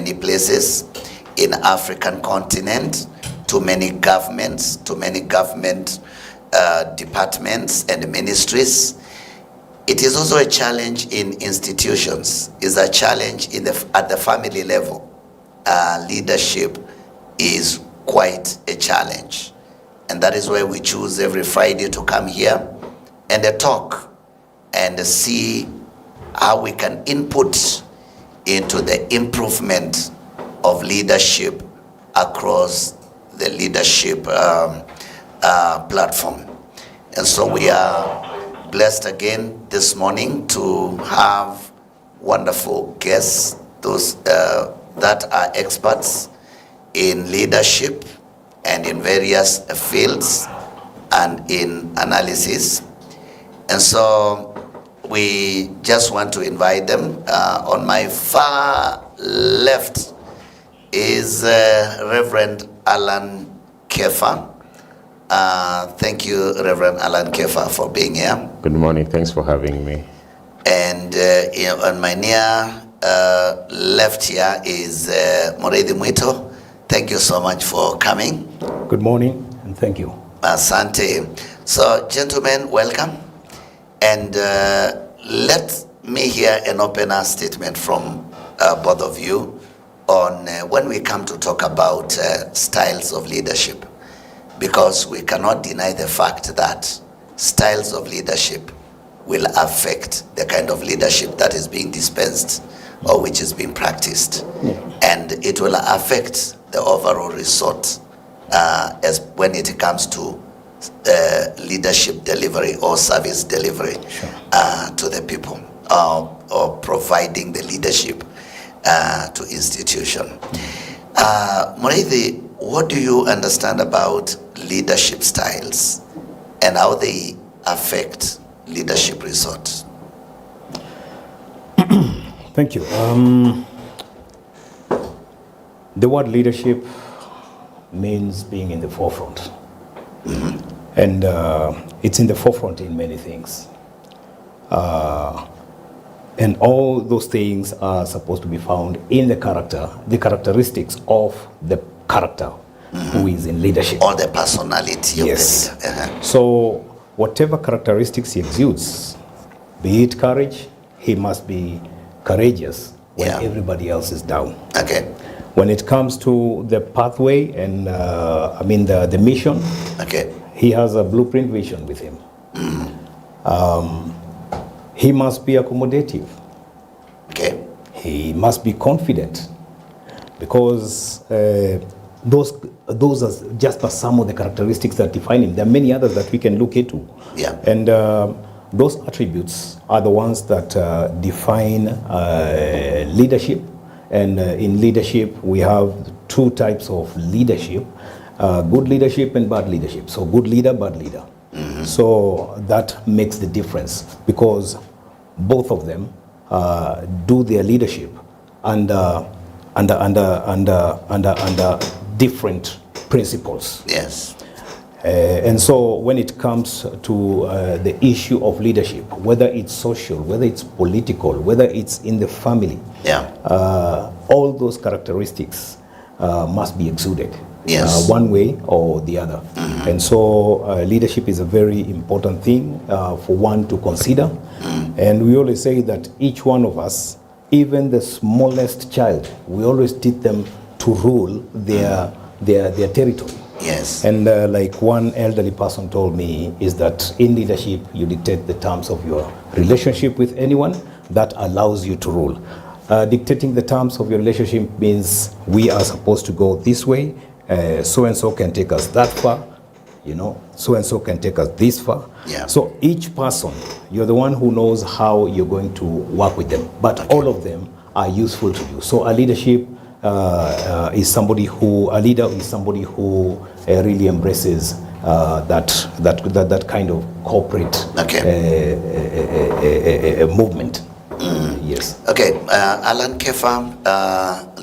many places in African continent, to many governments, to many government departments and ministries. It is also a challenge in institutions. It's a challenge at the family level. Leadership is quite a challenge. And that is why we choose every Friday to come here and talk and see how we can input into the improvement of leadership across the leadership platform. And so we are blessed again this morning to have wonderful guests, those that are experts in leadership and in various fields and in analysis. And so we just want to invite them. On my far left is Reverend Alan Kefa. Thank you, Reverend Alan Kefa, for being here. Good morning. Thanks for having me. And on my near left here is Moredi Mwito. Thank you so much for coming. Good morning, and thank you. Asante. So, gentlemen, welcome. And let me hear an opener statement from both of you on when we come to talk about styles of leadership. Because we cannot deny the fact that styles of leadership will affect the kind of leadership that is being dispensed or which is being practiced. Yeah. And it will affect the overall result as when it comes to leadership delivery or service delivery to the people, or providing the leadership to institution. Moredi, what do you understand about leadership styles and how they affect leadership results? Thank you. The word leadership means being in the forefront. Mm-hmm. And it's in the forefront in many things. And all those things are supposed to be found in the characteristics of the character who is in leadership. Or the personality of the leader. So whatever characteristics he exudes, be it courage, he must be courageous when everybody else is down. Okay. When it comes to the pathway and the mission, he has a blueprint vision with him. He must be accommodative. Okay. He must be confident, because those are just some of the characteristics that define him. There are many others that we can look into. Yeah. And those attributes are the ones that define leadership. And in leadership, we have two types of leadership: good leadership and bad leadership. So good leader, bad leader. Mm-hmm. So that makes the difference, because both of them do their leadership under different principles. Yes. And so when it comes to the issue of leadership, whether it's social, whether it's political, whether it's in the family, all those characteristics must be exuded. Yes. One way or the other. Mm-hmm. And so leadership is a very important thing for one to consider. Mm-hmm. And we always say that each one of us, even the smallest child, we always teach them to rule their territory. Yes. And like one elderly person told me, is that in leadership, you dictate the terms of your relationship with anyone that allows you to rule. Dictating the terms of your relationship means we are supposed to go this way. So-and-so can take us that far, so-and-so can take us this far. Yeah. So each person, you're the one who knows how you're going to work with them, but all of them are useful to you. So a leader is somebody who really embraces that kind of corporate movement. Mm. Yes. Okay, Alan Kefa,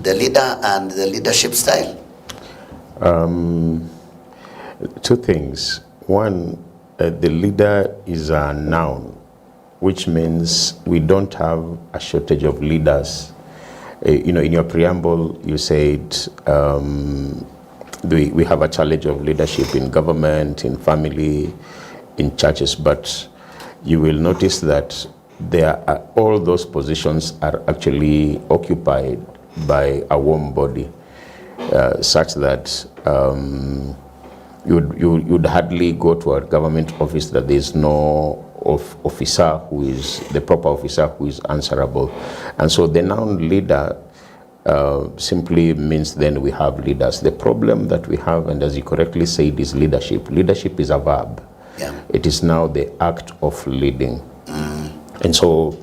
the leader and the leadership style. Two things. One, the leader is a noun, which means we don't have a shortage of leaders. in your preamble, you said we have a challenge of leadership in government, in family, in churches, but you will notice that all those positions are actually occupied by a warm body, such that you'd hardly go to a government office that there is no officer who is the proper officer who is answerable. And so the noun leader simply means then we have leaders. The problem that we have, and as you correctly said, is leadership. Leadership is a verb. Yeah. It is now the act of leading. And so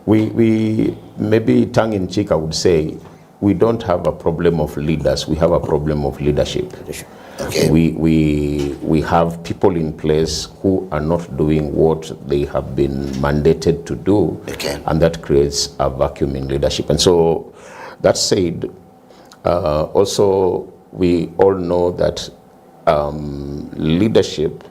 we maybe tongue in cheek, I would say, we don't have a problem of leaders, we have a problem of leadership. Okay. We have people in place who are not doing what they have been mandated to do, okay, and that creates a vacuum in leadership. And so, that said, also we all know that leadership,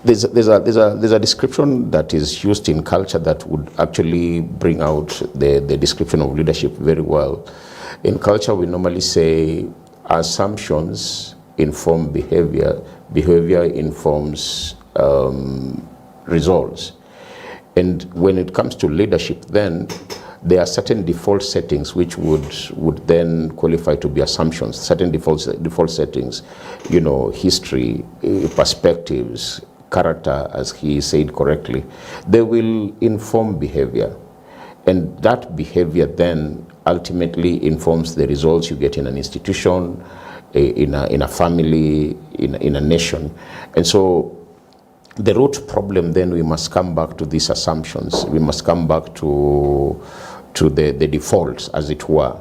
there's a description that is used in culture that would actually bring out the description of leadership very well. In culture, we normally say assumptions inform behavior, behavior informs results. And when it comes to leadership, then there are certain default settings which would then qualify to be assumptions, certain default settings, history, perspectives, character, as he said correctly. They will inform behavior. And that behavior then ultimately informs the results you get in an institution, in a family, in a nation. And so the root problem then, we must come back to these assumptions. We must come back to the defaults, as it were.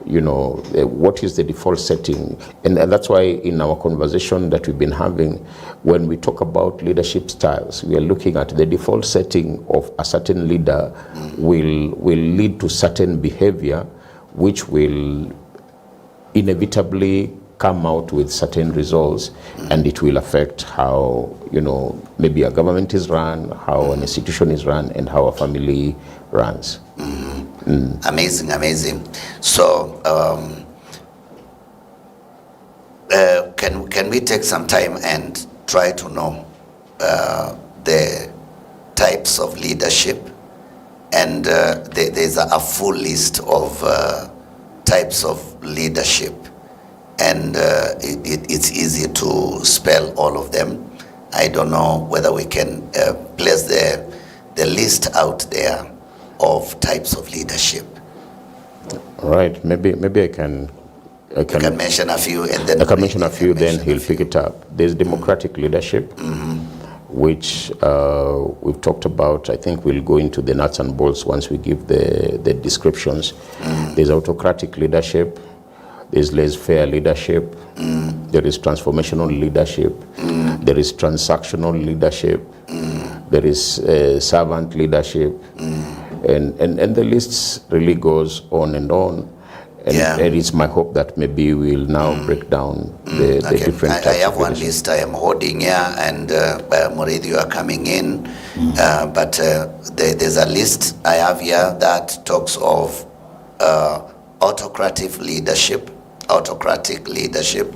What is the default setting? And that's why in our conversation that we've been having, when we talk about leadership styles, we are looking at the default setting of a certain leader will lead to certain behavior, which will inevitably come out with certain results, and it will affect how, maybe a government is run, how an institution is run, and how a family runs. Amazing, amazing. So, can we take some time and try to know the types of leadership? And there's a full list of types of leadership, and it's easy to spell all of them. I don't know whether we can place the list out there of types of leadership. All right, maybe I can. You can mention a few, and then I can mention a few. Then he'll pick it up. There's democratic leadership, which we've talked about. I think we'll go into the nuts and bolts once we give the descriptions. There's autocratic leadership. There's laissez-faire leadership. There is transformational leadership. There is transactional leadership. There is servant leadership. And the list really goes on and on. And it's my hope that maybe we'll now break down the different types. I have one list I am holding here, and Morid, you are coming in. But there's a list I have here that talks of autocratic leadership, bureaucratic leadership,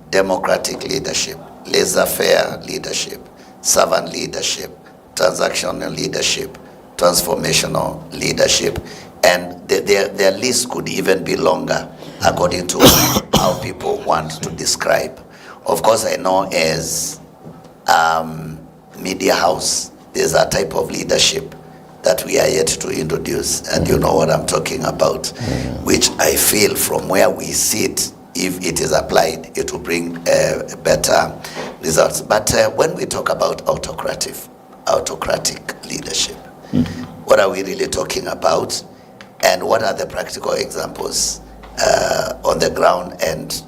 democratic leadership, laissez-faire leadership, servant leadership, transactional leadership, transformational leadership, and their list could even be longer according to how people want to describe. Of course, I know as media house, there's a type of leadership that we are yet to introduce, and you know what I'm talking about, which I feel from where we sit, if it is applied, it will bring better results. But when we talk about autocratic leadership, what are we really talking about, and what are the practical examples on the ground? And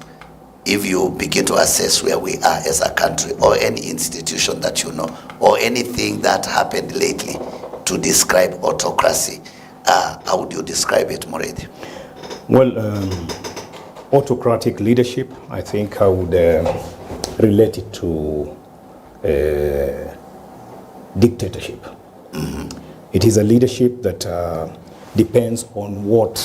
if you begin to assess where we are as a country, or any institution that you know, or anything that happened lately to describe autocracy, how would you describe it, Morid? Well, autocratic leadership, I think I would relate it to dictatorship. It is a leadership that depends on what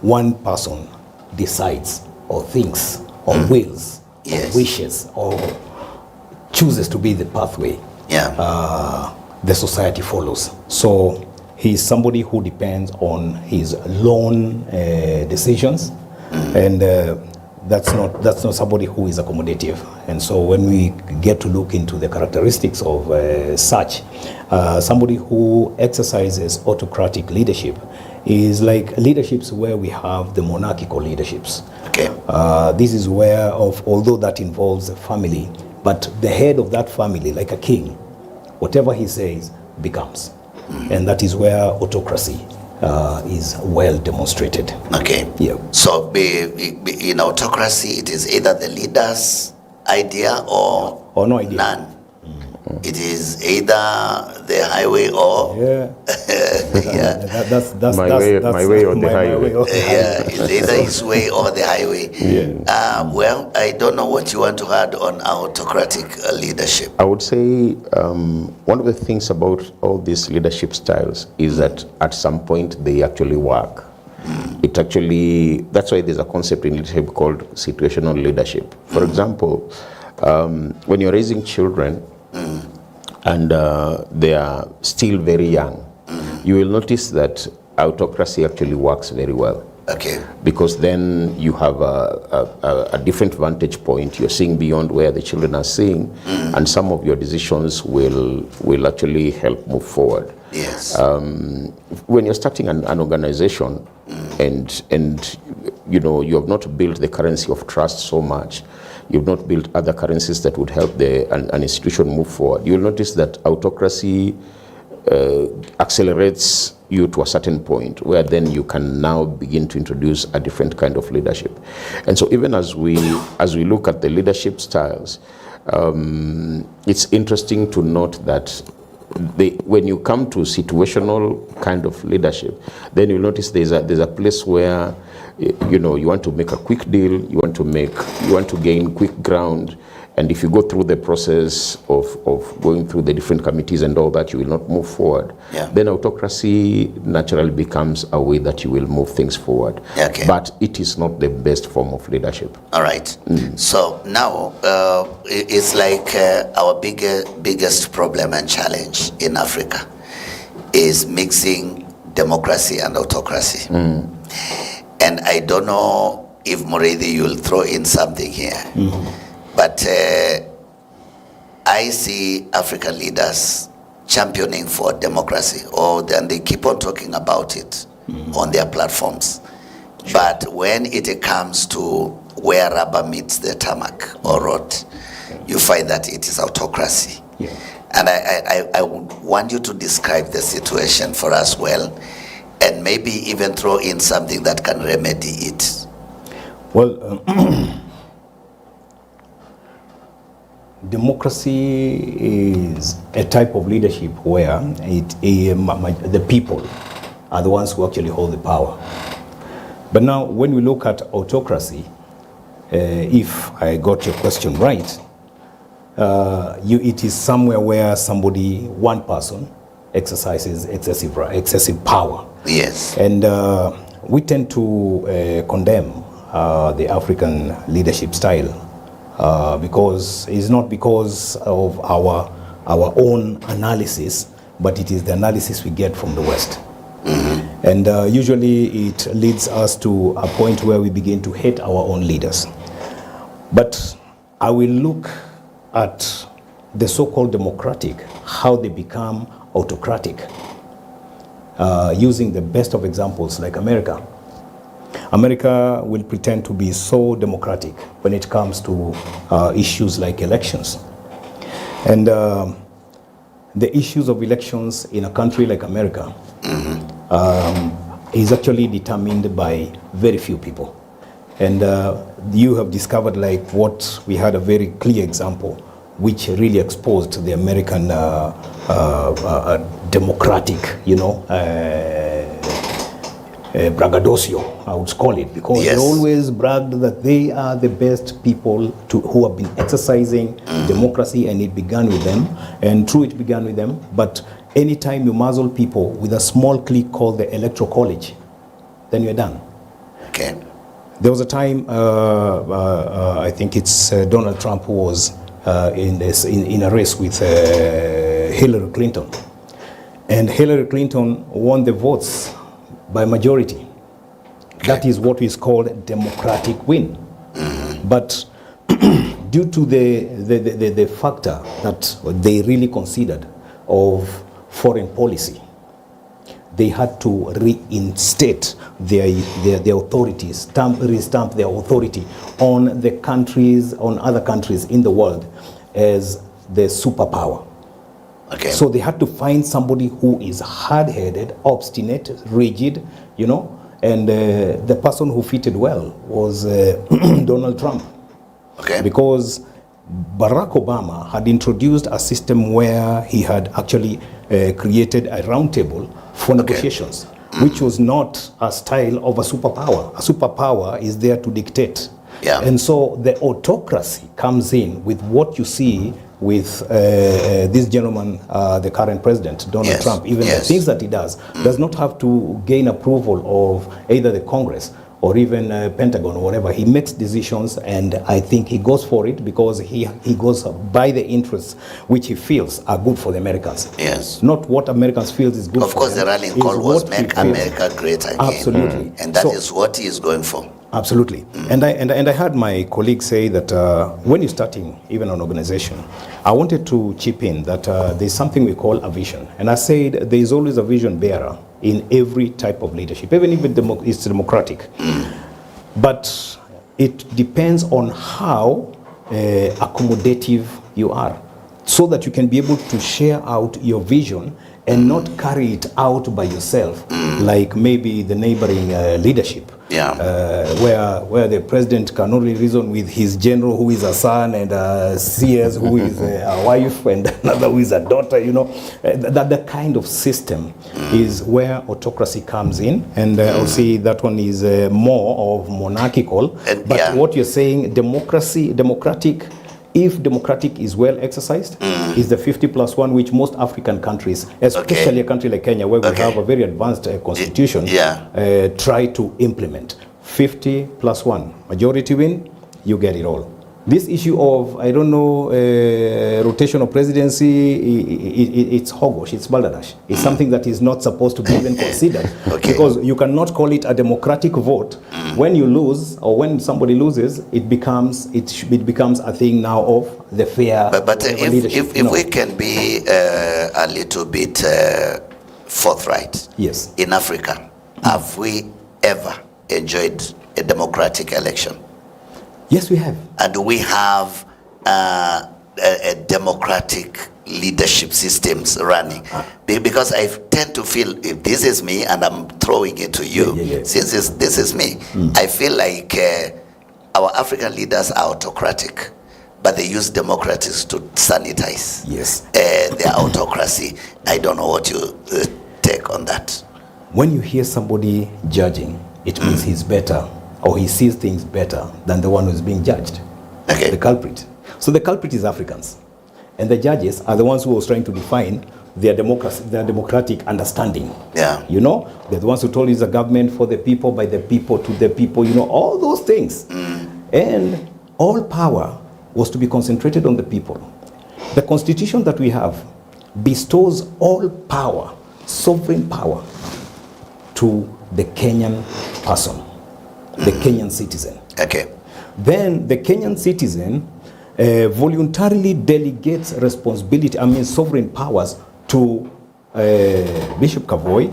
one person decides or thinks or wills Yes. or wishes or chooses to be the pathway the society follows. So he is somebody who depends on his lone decisions, and that's not somebody who is accommodative. And so when we get to look into the characteristics of such, somebody who exercises autocratic leadership is like leaderships where we have the monarchical leaderships. Okay. This is where, although that involves a family, but the head of that family, like a king, whatever he says becomes. And that is where autocracy is well demonstrated. Okay. Yeah. So in autocracy, it is either the leader's idea or no idea. none. It is either the highway or That's My way or the highway. it's either his way or the highway. Well, I don't know what you want to add on autocratic leadership. I would say one of the things about all these leadership styles is that at some point they actually work. It actually, that's why there's a concept in leadership called situational leadership. For example, when you're raising children and they are still very young, you will notice that autocracy actually works very well. Okay. Because then you have a different vantage point. You're seeing beyond where the children are seeing, and some of your decisions will actually help move forward. Yes. When you're starting an organization, and you have not built the currency of trust so much, you've not built other currencies that would help an institution move forward, you'll notice that autocracy accelerates you to a certain point where then you can now begin to introduce a different kind of leadership. And so even as we look at the leadership styles, it's interesting to note that when you come to situational kind of leadership, then you'll notice there's a place where you want to make a quick deal, you want to gain quick ground, and if you go through the process of going through the different committees and all that, you will not move forward. Then autocracy naturally becomes a way that you will move things forward. Okay. But it is not the best form of leadership. All right. So now it's like our biggest problem and challenge in Africa is mixing democracy and autocracy. And I don't know if Muriithi, you'll throw in something here. But I see African leaders championing for democracy, and they keep on talking about it on their platforms. But when it comes to where rubber meets the tarmac or road, you find that it is autocracy. And I would want you to describe the situation for us well, and maybe even throw in something that can remedy it. Well, democracy is a type of leadership where the people are the ones who actually hold the power. But now, when we look at autocracy, if I got your question right, it is somewhere where one person, exercises excessive power. Yes. And we tend to condemn the African leadership style. Because it's not because of our own analysis, but it is the analysis we get from the West. And usually it leads us to a point where we begin to hate our own leaders. But I will look at the so-called democratic, how they become autocratic, using the best of examples like America. America will pretend to be so democratic when it comes to issues like elections. And the issues of elections in a country like America is actually determined by very few people. And you have discovered what we had a very clear example, which really exposed the American democratic, braggadocio, I would call it, because Yes. they always bragged that they are the best people who have been exercising democracy, and it began with them, and true, it began with them. But anytime you muzzle people with a small clique called the Electoral College, then you're done. Okay. There was a time, I think it's Donald Trump who was in a race with Hillary Clinton. And Hillary Clinton won the votes by majority. Okay. That is what is called democratic win. But due to the factor that they really considered of foreign policy, they had to reinstate their authorities, restamp their authority on the countries, on other countries in the world as the superpower. Okay. So they had to find somebody who is hard-headed, obstinate, rigid, you know, and the person who fitted well was Donald Trump. Okay. Because Barack Obama had introduced a system where he had actually created a roundtable for negotiations, which was not a style of a superpower. A superpower is there to dictate. Yeah. And so the autocracy comes in with what you see with this gentleman, the current president, Donald Yes, Trump. Even yes. the things that he does not have to gain approval of either the Congress or even Pentagon or whatever. He makes decisions, and I think he goes for it because he goes by the interests which he feels are good for the Americans. Yes. Not what Americans feel is good Of for course, them. the rallying is call was what he Make feels. America Great Again. Absolutely. And that So- is what he is going for. Absolutely. And I heard my colleague say that when you're starting even an organization, I wanted to chip in that there's something we call a vision. And I said there is always a vision bearer in every type of leadership, even if it's democratic. But it depends on how accommodative you are, so that you can be able to share out your vision and not carry it out by yourself, like maybe the neighboring leadership. Yeah. Where the president can only reason with his general, who is a son, and CS, who is a wife, and another who is a daughter, you know. That kind of system is where autocracy comes in, and I'll say that one is more of monarchical. And, but yeah. what you're saying, democratic, if democratic is well exercised, is the 50+1, which most African countries, especially a country like Kenya, where we have a very advanced constitution, try to implement. 50+1, majority win, you get it all. This issue of, I don't know, rotation of presidency, it's hogwash, it's balderdash. It's something that is not supposed to be even considered. Because you cannot call it a democratic vote. When you lose, or when somebody loses, it becomes a thing now of the fair But leadership. if we can be a little bit forthright, Yes. in Africa, have we ever enjoyed a democratic election? Yes, we have. And do we have a democratic leadership systems running? Because I tend to feel, if this is me and I'm throwing it to you, since this is me, I feel like our African leaders are autocratic, but they use democracies to sanitize their autocracy. I don't know what you take on that. When you hear somebody judging, it means he's better, or he sees things better than the one who's being judged. Okay. The culprit. So the culprit is Africans. And the judges are the ones who are trying to define their democracy, their democratic understanding. Yeah. You know, they're the ones who told you it's a government for the people, by the people, to the people, you know, all those things. And all power was to be concentrated on the people. The constitution that we have bestows all power, sovereign power, to the Kenyan person, the Kenyan citizen. Okay. Then the Kenyan citizen voluntarily delegates responsibility, sovereign powers to Bishop Kavoy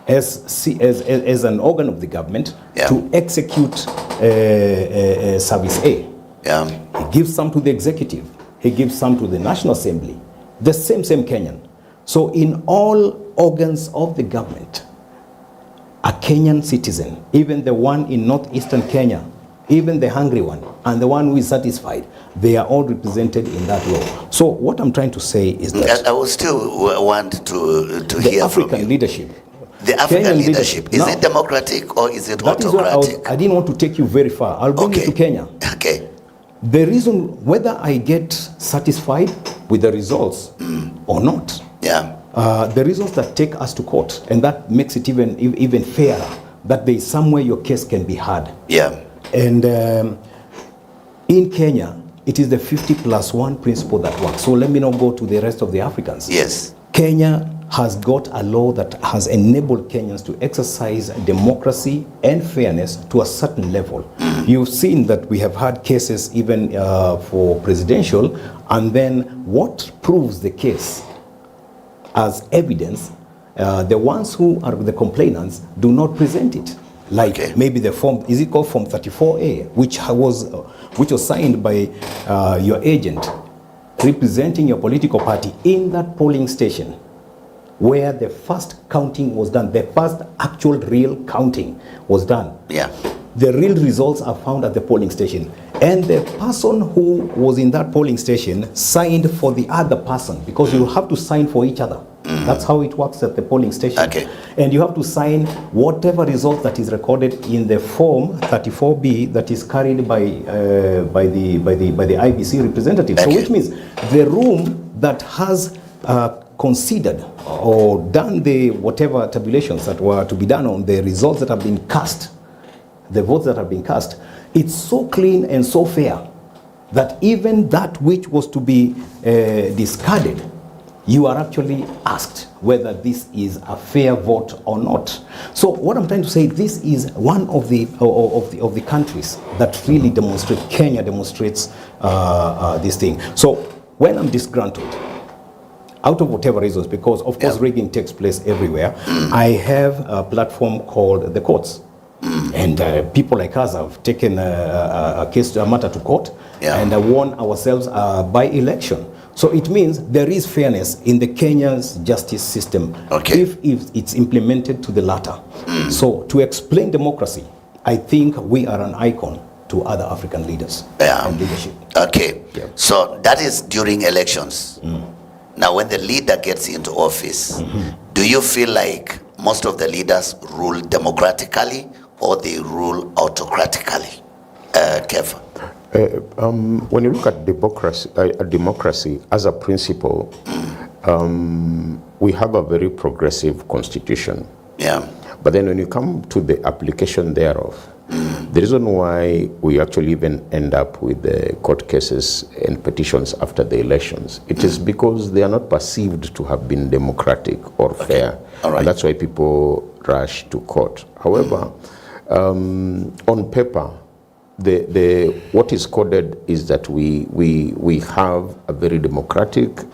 as an organ of the government to execute Service A. Yeah. He gives some to the executive. He gives some to the National Assembly. The same Kenyan. So in all organs of the government, a Kenyan citizen, even the one in northeastern Kenya, even the hungry one, and the one who is satisfied, they are all represented in that role. So what I'm trying to say is that I would still want to the hear African from you. leadership, The African Kenyan leadership, is it democratic or is it that is what autocratic? I didn't want to take you very far. I'll bring you to Kenya. Okay. The reason whether I get satisfied with the results or not, the reasons that take us to court, and that makes it even fairer, that there is somewhere your case can be heard. Yeah. And in Kenya, it is the 50+1 principle that works. So let me not go to the rest of the Africans. Yes. Kenya has got a law that has enabled Kenyans to exercise democracy and fairness to a certain level. You've seen that we have had cases even for presidential, and then what proves the case as evidence, the ones who are the complainants do not present it. Like maybe the form, is it called Form 34A, which was signed by your agent representing your political party in that polling station where the first counting was done, the first actual real counting was done. Yeah. The real results are found at the polling station. And the person who was in that polling station signed for the other person, because you have to sign for each other. That's how it works at the polling station. Okay. And you have to sign whatever result that is recorded in the form 34B that is carried by the IBC representative. Okay. So which means the room that has considered or done the whatever tabulations that were to be done on the results that have been cast, the votes that have been cast, it's so clean and so fair that even that which was to be discarded, you are actually asked whether this is a fair vote or not. So what I'm trying to say, this is one of the countries that really demonstrate, Kenya demonstrates this thing. So when I'm disgruntled, out of whatever reasons, because of course rigging takes place everywhere, I have a platform called the courts. And people like us have taken a matter to court and won ourselves by election. So it means there is fairness in the Kenya's justice system if it's implemented to the latter. So to explain democracy, I think we are an icon to other African leaders and leadership. Okay. So that is during elections. Now when the leader gets into office, do you feel like most of the leaders rule democratically or they rule autocratically? Kev? When you look at democracy as a principle, we have a very progressive constitution. Yeah. But then when you come to the application thereof, the reason why we actually even end up with the court cases and petitions after the elections, it is because they are not perceived to have been democratic or fair. All right. And that's why people rush to court. However, on paper, what is coded is that we have a very democratic,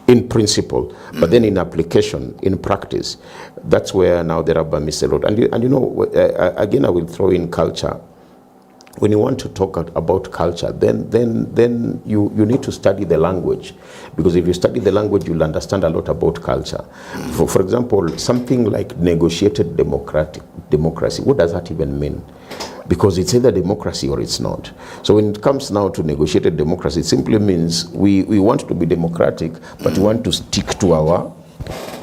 in principle, but then in application, in practice, that's where now the rubber meets the road. Again, I will throw in culture. When you want to talk about culture, then you need to study the language, because if you study the language, you'll understand a lot about culture. For example, something like negotiated democracy, what does that even mean? Because it's either democracy or it's not. So when it comes now to negotiated democracy, it simply means we want to be democratic, but we want to stick to our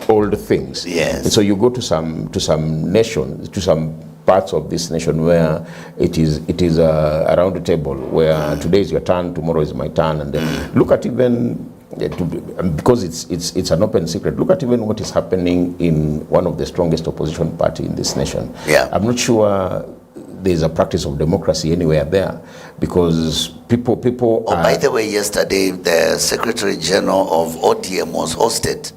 old things. Yes. And so you go to some nations, to some parts of this nation where it is around the table, where today is your turn, tomorrow is my turn, and then look at even, because it's an open secret, look at even what is happening in one of the strongest opposition party in this nation. Yeah. I'm not sure there's a practice of democracy anywhere there, because people by the way, yesterday the Secretary General of ODM was hosted.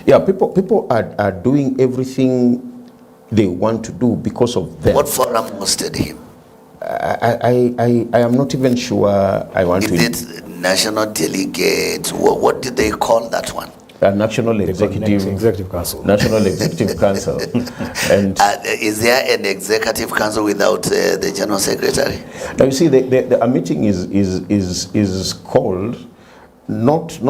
Yeah, people are doing everything they want to do because of them. What forum hosted him? I am not even sure I want to. Is it national delegate? What did they call that one? National Executive Council. National Executive Council. And is there an executive council without the general secretary? now you see, a meeting is called not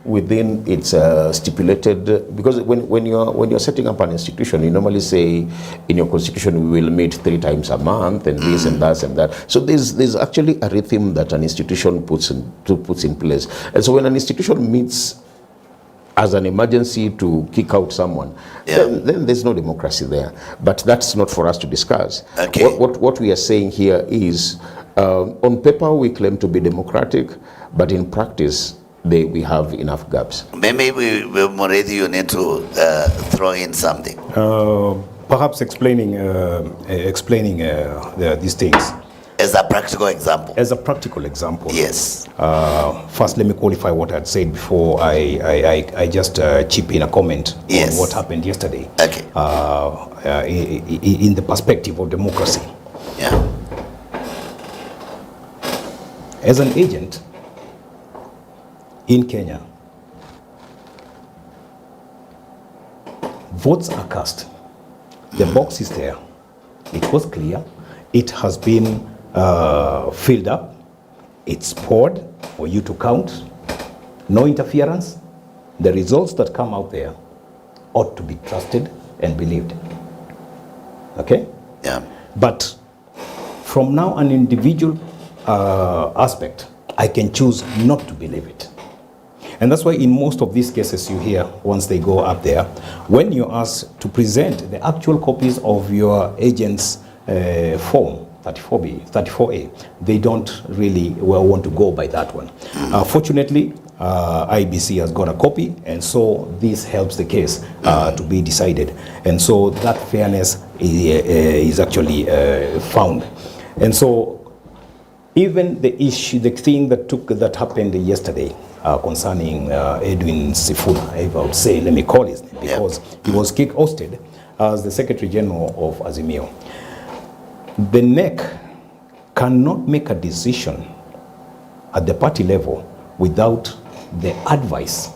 within its stipulated, because when you're setting up an institution, you normally say in your constitution we will meet 3 times a month and this and that and that. So there's actually a rhythm that an institution puts in place. And so when an institution meets as an emergency to kick out someone, then there's no democracy there. But that's not for us to discuss. Okay. What we are saying here is, on paper we claim to be democratic, but in practice we have enough gaps. Maybe Moredi, you need to throw in something. Perhaps explaining these things. As a practical example. As a practical example. Yes. First, let me qualify what I had said before I just chip in a comment on what happened yesterday. Okay. In the perspective of democracy. Yeah. As an agent in Kenya, votes are cast. The box is there. It was clear. It has been filled up. It's poured for you to count. No interference. The results that come out there ought to be trusted and believed. Okay? Yeah. But from now an individual aspect, I can choose not to believe it. And that's why in most of these cases you hear, once they go up there, when you ask to present the actual copies of your agent's form, 34A, they don't really want to go by that one. Fortunately, IBC has got a copy, and so this helps the case to be decided. And so that fairness is actually found. And so even the issue, the thing that happened yesterday concerning Edwin Sifuna, if I would say, let me call his name, because he was kick-ousted as the Secretary General of Azimio. The NEC cannot make a decision at the party level without the advice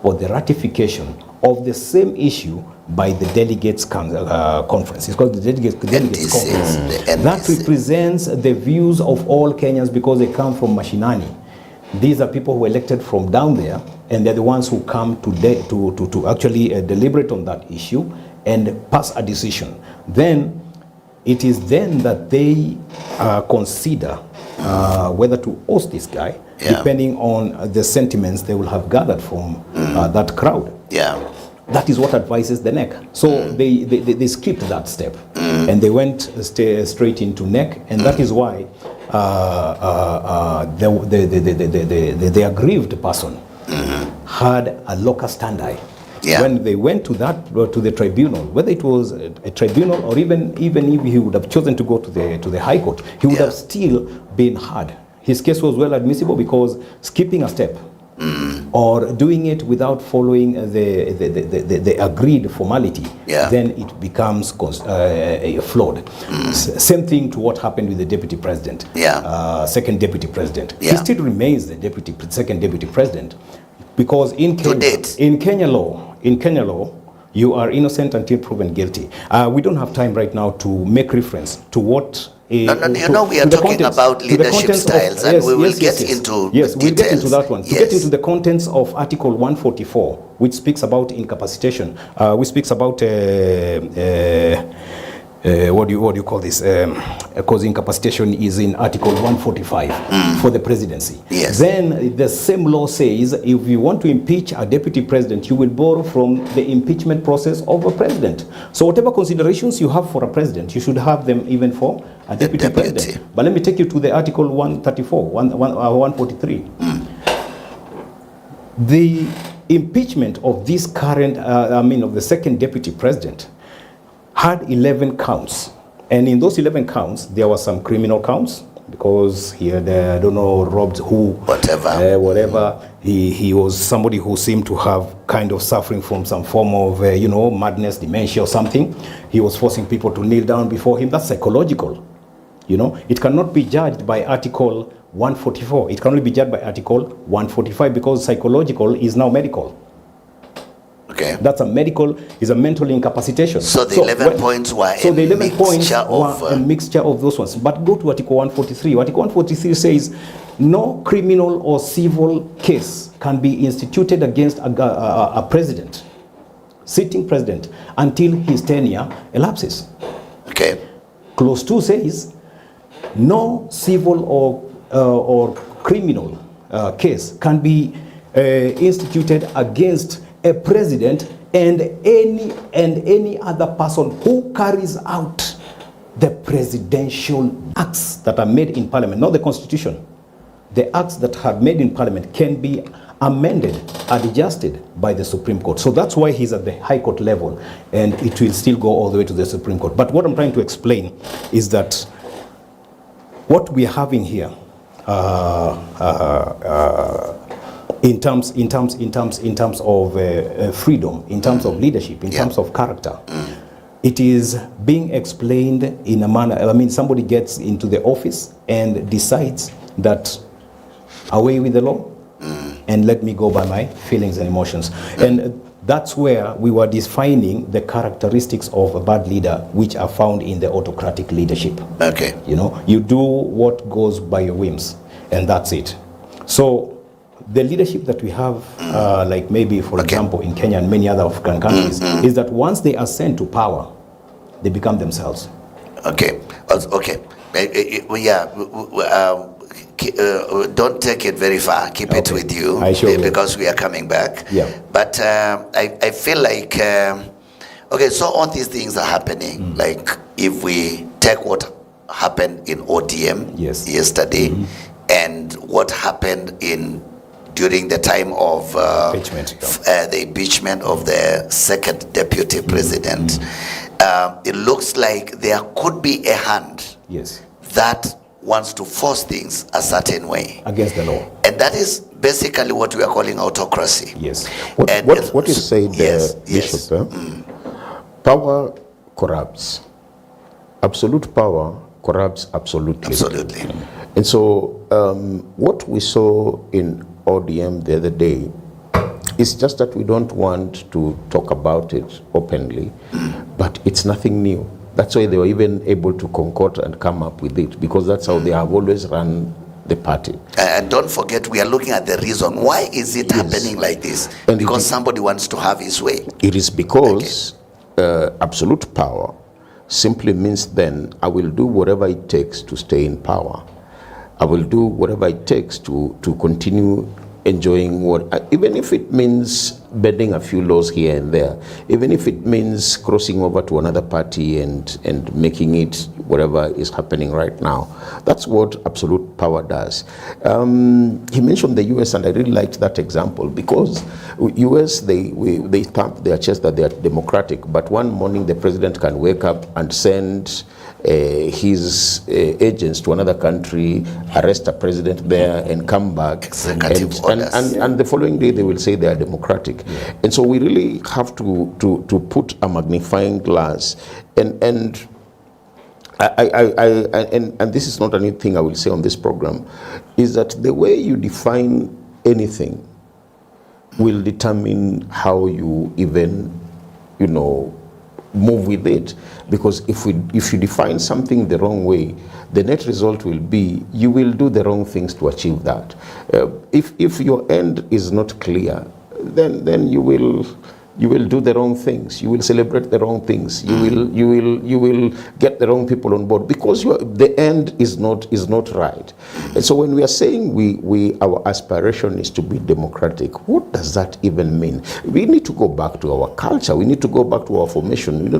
or the ratification of the same issue by the delegates conference. It's called the delegates conference. That represents the views of all Kenyans because they come from Mashinani. These are people who are elected from down there, and they're the ones who come to actually deliberate on that issue and pass a decision. Then it is then that they consider whether to host this guy, depending on the sentiments they will have gathered from that crowd. Yeah. That is what advises the NEC. So they skipped that step and they went straight into NEC, and that is why the aggrieved person had a locus standi. Yeah. When they went to the tribunal, whether it was a tribunal or even if he would have chosen to go to the High Court, he would have still been heard. His case was well admissible because skipping a step or doing it without following the agreed formality, then it becomes flawed. Same thing to what happened with the deputy president, second deputy president. He still remains the second deputy president. Because in Kenya law, you are innocent until proven guilty. We don't have time right now to make reference to what. We are talking about leadership styles, and we will get into details. We'll get into that one. Yes. To get into the contents of Article 144, which speaks about incapacitation, which speaks about what do you call this? Because incapacitation is in Article 145 for the presidency. Yes. Then the same law says if you want to impeach a deputy president, you will borrow from the impeachment process of a president. So whatever considerations you have for a president, you should have them even for a deputy president. But let me take you to the Article 134, 143. The impeachment of this current, of the second deputy president had 11 counts, and in those 11 counts there were some criminal counts because he had robbed whatever. He was somebody who seemed to have kind of suffering from some form of madness, dementia or something. He was forcing people to kneel down before him. That's psychological. It cannot be judged by Article 144. It can only be judged by Article 145 because psychological is now medical. Okay. That's a mental incapacitation. So the 11 points were a mixture of those ones. But go to Article 143. Article 143 says no criminal or civil case can be instituted against a president, sitting president, until his tenure elapses. Okay. Clause 2 says no civil or criminal case can be instituted against a president and any other person who carries out the presidential acts that are made in parliament, not the constitution. The acts that are made in parliament can be amended, adjusted by the Supreme Court. So that's why he's at the High Court level, and it will still go all the way to the Supreme Court. But what I'm trying to explain is that what we're having here in terms of freedom, in terms of leadership, in terms of character, it is being explained in a manner. I mean, somebody gets into the office and decides that away with the law, and let me go by my feelings and emotions. And that's where we were defining the characteristics of a bad leader, which are found in the autocratic leadership. Okay. You know, you do what goes by your whims, and that's it. So the leadership that we have, like maybe, for example, in Kenya and many other African countries, is that once they ascend to power, they become themselves. Okay. Okay. Don't take it very far. Keep it with you, because we are coming back. Yeah. But I feel like, okay, so all these things are happening. Like if we take what happened in ODM yesterday, and what happened during the time of the impeachment of the second deputy president, it looks like there could be a hand that wants to force things a certain way against the law, and that is basically what we are calling autocracy. Yes. What you said, Bishop, power corrupts. Absolute power corrupts absolutely. Absolutely. And so what we saw in ODM the other day is just that we don't want to talk about it openly, but it's nothing new. That's why they were even able to concord and come up with it, because that's how they have always run the party. And don't forget, we are looking at the reason. Why is it happening like this? And because somebody wants to have his way. It is because absolute power simply means then I will do whatever it takes to stay in power. I will do whatever it takes to continue enjoying what, even if it means bending a few laws here and there, even if it means crossing over to another party and making it whatever is happening right now. That's what absolute power does. He mentioned the US, and I really liked that example, because US, they thump their chest that they are democratic, but one morning the president can wake up and send his agents to another country, arrest a president there, and come back. And the following day they will say they are democratic. Yeah. And so we really have to put a magnifying glass, and this is not anything I will say on this program, is that the way you define anything will determine how you even, move with it. Because if you define something the wrong way, the net result will be you will do the wrong things to achieve that. If your end is not clear, then you will do the wrong things. You will celebrate the wrong things. You will get the wrong people on board, because the end is not right. And so when we are saying our aspiration is to be democratic, what does that even mean? We need to go back to our culture. We need to go back to our formation.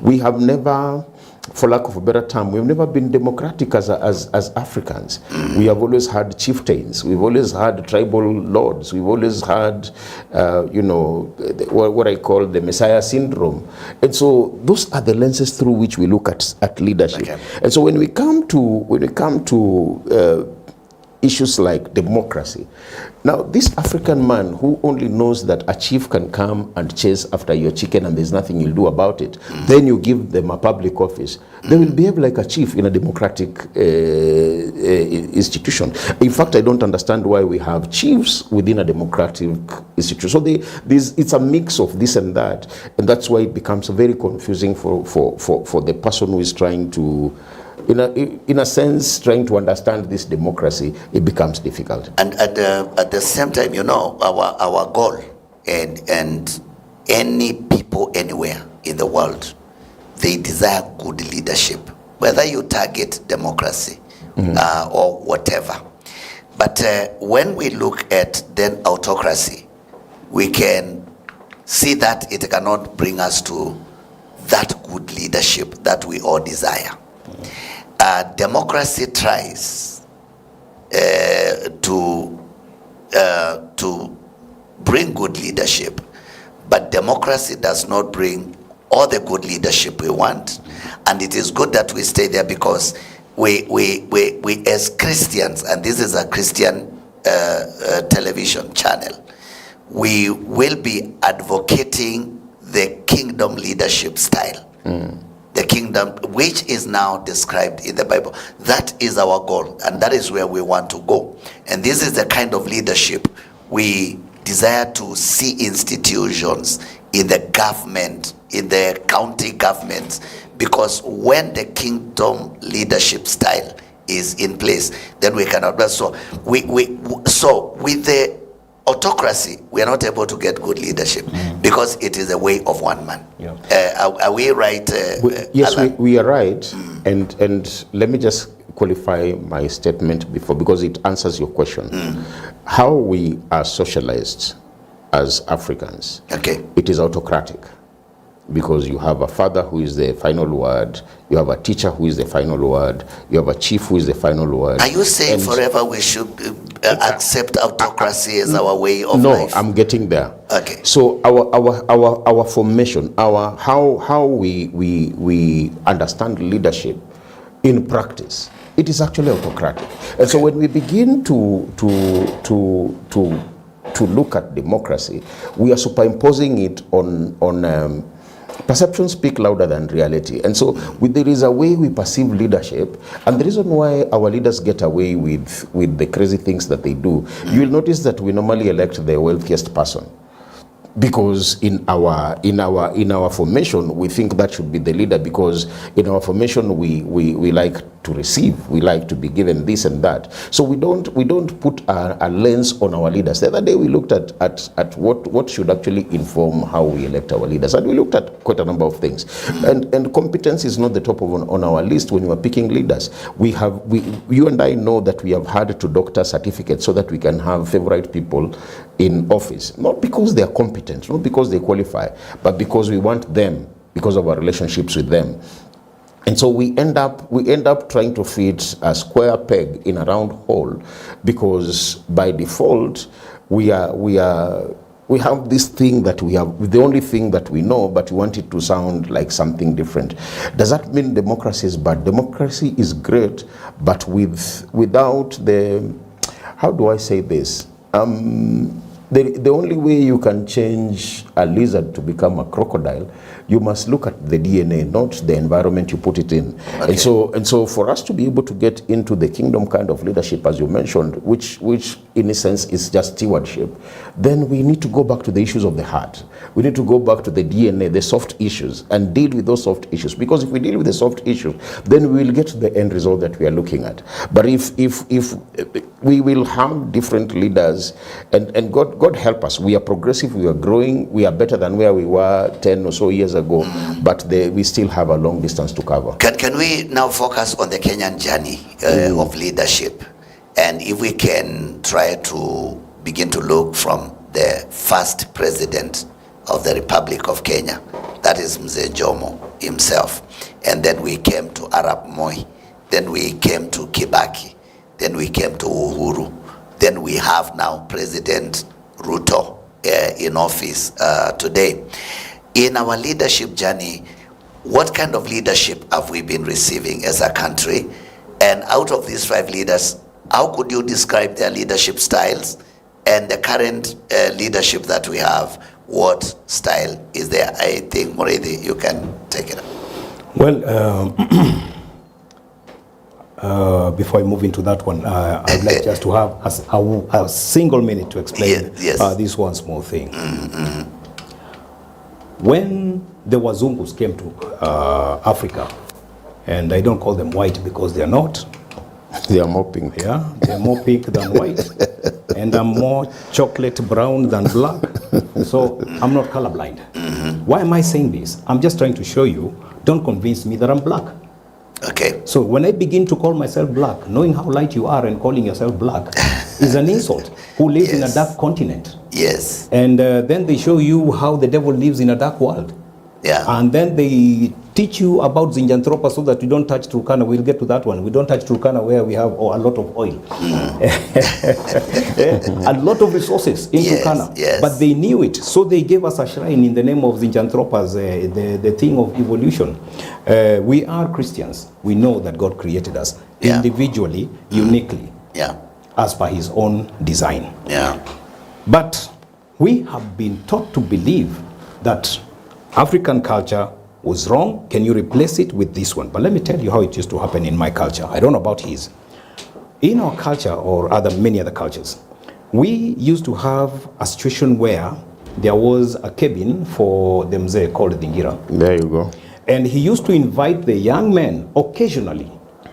We have never, for lack of a better term, we've never been democratic as Africans. We have always had chieftains. We've always had tribal lords. We've always had, what I call the Messiah syndrome. And so those are the lenses through which we look at leadership. Okay. And so when we come to issues like democracy, now this African man who only knows that a chief can come and chase after your chicken and there's nothing you'll do about it, then you give them a public office, they will behave like a chief in a democratic institution. In fact, I don't understand why we have chiefs within a democratic institution. So it's a mix of this and that, and that's why it becomes very confusing for the person who is trying to, in a sense, trying to understand this democracy. It becomes difficult. And at the same time, our goal, and any people anywhere in the world, they desire good leadership, whether you target democracy or whatever. But when we look at then autocracy, we can see that it cannot bring us to that good leadership that we all desire. Democracy tries to bring good leadership, but democracy does not bring all the good leadership we want. And it is good that we stay there, because we as Christians, and this is a Christian television channel, we will be advocating the kingdom leadership style. The kingdom which is now described in the Bible. That is our goal, and that is where we want to go. And this is the kind of leadership we desire to see institutions in the government, in the county governments, because when the kingdom leadership style is in place, then we cannot. So with the autocracy, we are not able to get good leadership, because it is a way of one man. Yeah. Are we right? Yes, Alan? we are right. And let me just qualify my statement before, because it answers your question. How we are socialized as Africans, Okay. it is autocratic, because you have a father who is the final word, you have a teacher who is the final word, you have a chief who is the final word. Are you saying forever we should accept autocracy as our way of life? No, I'm getting there. Okay. So our formation, how we understand leadership in practice, it is actually autocratic. And so when we begin to look at democracy, we are superimposing it on perceptions speak louder than reality. And so there is a way we perceive leadership, and the reason why our leaders get away with the crazy things that they do, you will notice that we normally elect the wealthiest person, because in our formation we think that should be the leader, because in our formation we like to receive, we like to be given this and that. So we don't put a lens on our leaders. The other day we looked at what should actually inform how we elect our leaders, and we looked at quite a number of things. And competence is not the top on our list when we are picking leaders. You and I know that we have had to doctor certificates so that we can have favorite people in office, not because they are competent, not because they qualify, but because we want them, because of our relationships with them. And so we end up trying to fit a square peg in a round hole, because by default we have this thing that we have, the only thing that we know, but we want it to sound like something different. Does that mean democracy is bad? Democracy is great, but without the, how do I say this? The only way you can change a lizard to become a crocodile, you must look at the DNA, not the environment you put it in. Okay. And so for us to be able to get into the kingdom kind of leadership, as you mentioned, which in a sense is just stewardship, then we need to go back to the issues of the heart. We need to go back to the DNA, the soft issues, and deal with those soft issues. Because if we deal with the soft issues, then we will get to the end result that we are looking at. But if we will have different leaders, and God help us, we are progressive, we are growing, we are better than where we were 10 or so years ago, but we still have a long distance to cover. Can we now focus on the Kenyan journey of leadership? And if we can try to begin to look from the first president of the Republic of Kenya, that is Mzee Jomo himself, and then we came to Arap Moi, then we came to Kibaki, then we came to Uhuru, then we have now President Ruto in office today. In our leadership journey, what kind of leadership have we been receiving as a country? And out of these 5 leaders, how could you describe their leadership styles? And the current leadership that we have, what style is there? I think, Moridi, you can take it up. Well, before I move into that one, I'd like just to have a single minute to explain this one small thing. When the Wazungus came to Africa, and I don't call them white because they're not. They are more pink. Yeah, they're more pink than white, and I'm more chocolate brown than black. So I'm not colorblind. Why am I saying this? I'm just trying to show you, don't convince me that I'm black. Okay. So when I begin to call myself black, knowing how light you are and calling yourself black is an insult. Who lives in a dark continent? Yes. And then they show you how the devil lives in a dark world. Yeah. And then they teach you about Zinjanthropa so that you don't touch Turkana. We'll get to that one. We don't touch Turkana where we have a lot of oil. A lot of resources in Turkana. Yes. But they knew it. So they gave us a shrine in the name of Zinjanthropas, the thing of evolution. We are Christians. We know that God created us individually, uniquely, as per his own design. Yeah. But we have been taught to believe that African culture was wrong. Can you replace it with this one? But let me tell you how it used to happen in my culture. I don't know about his. In our culture or many other cultures, we used to have a situation where there was a cabin for the mzee called Dingira. There you go. And he used to invite the young men occasionally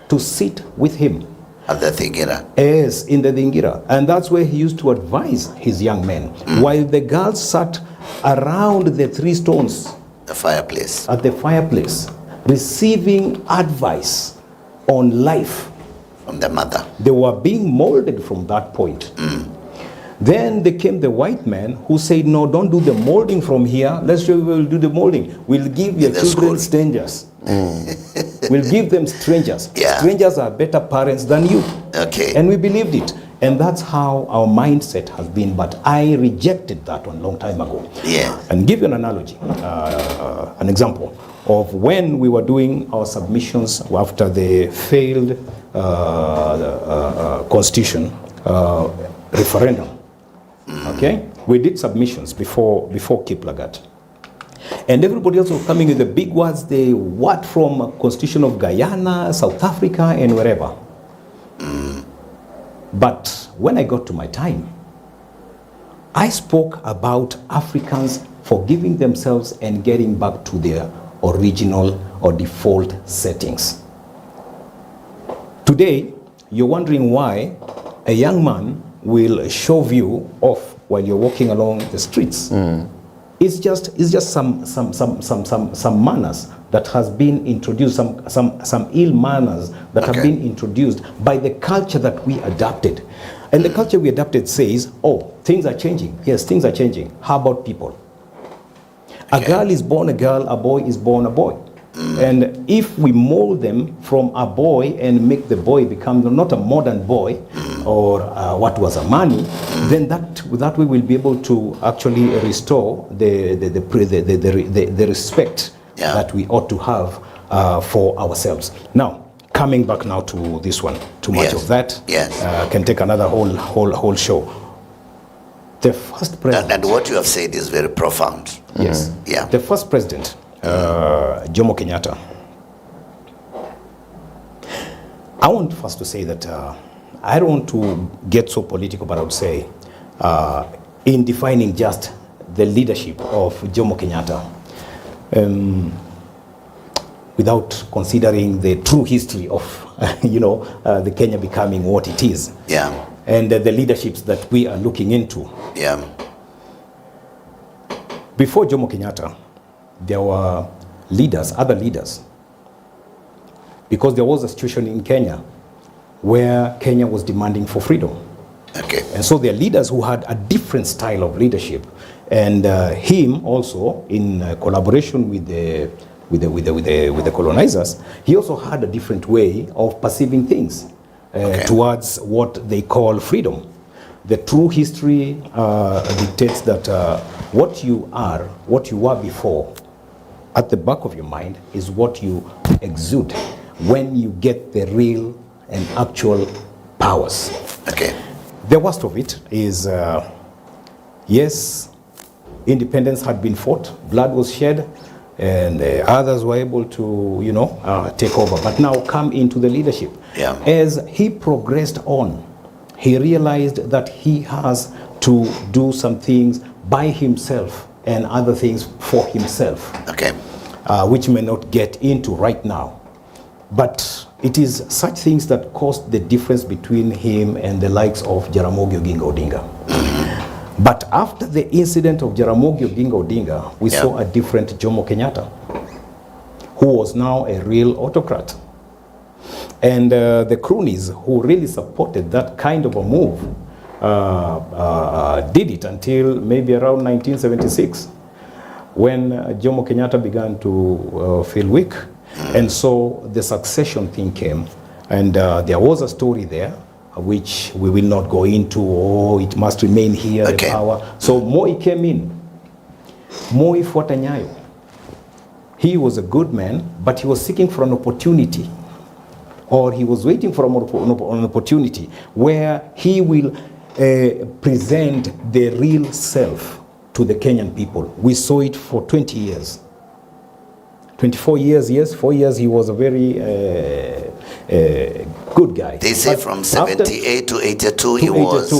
to sit with him. At the Dingira. Yes, in the Dingira. And that's where he used to advise his young men. While the girls sat around the 3 stones. The fireplace. At the fireplace, receiving advice on life. From the mother. They were being molded from that point. Then there came the white man who said, no, don't do the molding from here. Let's show you we'll do the molding. We'll give your children strangers. We'll give them strangers. Yeah. Strangers are better parents than you. Okay. And we believed it. And that's how our mindset has been. But I rejected that one a long time ago. Yeah. And give you an analogy, an example of when we were doing our submissions after the failed constitution referendum. Okay? We did submissions before Kiplagat. And everybody else was coming with the big words, they what from Constitution of Guyana, South Africa, and wherever. But when I got to my time, I spoke about Africans forgiving themselves and getting back to their original or default settings. Today, you're wondering why a young man will shove you off while you're walking along the streets. It's just some manners that has been introduced, some ill manners that have been introduced by the culture that we adapted. And the culture we adapted says, oh, things are changing. Yes, things are changing. How about people? A girl is born a girl, a boy is born a boy. And if we mold them from a boy and make the boy become not a modern boy or what was a man, then that way we'll be able to actually restore the respect that we ought to have for ourselves. Now, coming back now to this one, too much of that can take another whole show. The first president, and what you have said is very profound. Yes. Yeah. The first president, Jomo Kenyatta. I want first to say that I don't want to get so political, but I would say in defining just the leadership of Jomo Kenyatta, without considering the true history of, the Kenya becoming what it is. Yeah. And the leaderships that we are looking into. Yeah. Before Jomo Kenyatta, there were other leaders. Because there was a situation in Kenya where Kenya was demanding for freedom. Okay. And so there are leaders who had a different style of leadership. And him also, in collaboration with the colonizers, he also had a different way of perceiving things towards what they call freedom. The true history dictates that what you were before, at the back of your mind, is what you exude when you get the real and actual powers. Okay. The worst of it is, yes, independence had been fought, blood was shed, and others were able to, take over, but now come into the leadership. Yeah. As he progressed on, he realized that he has to do some things by himself and other things for himself. Okay. Which may not get into right now. But it is such things that caused the difference between him and the likes of Jaramogi Oginga Odinga. But after the incident of Jaramogi Oginga Odinga, we saw a different Jomo Kenyatta, who was now a real autocrat. And the cronies who really supported that kind of a move did it until maybe around 1976, when Jomo Kenyatta began to feel weak. And so the succession thing came. And there was a story there, which we will not go into. Oh, it must remain here, the power. So Moi came in. Moi fuata nyayo. He was a good man, but he was seeking for an opportunity, or he was waiting for an opportunity where he will present the real self to the Kenyan people. We saw it for 20 years. 24 years, yes, 4 years he was a very good guy. They say from 78 to 82 he was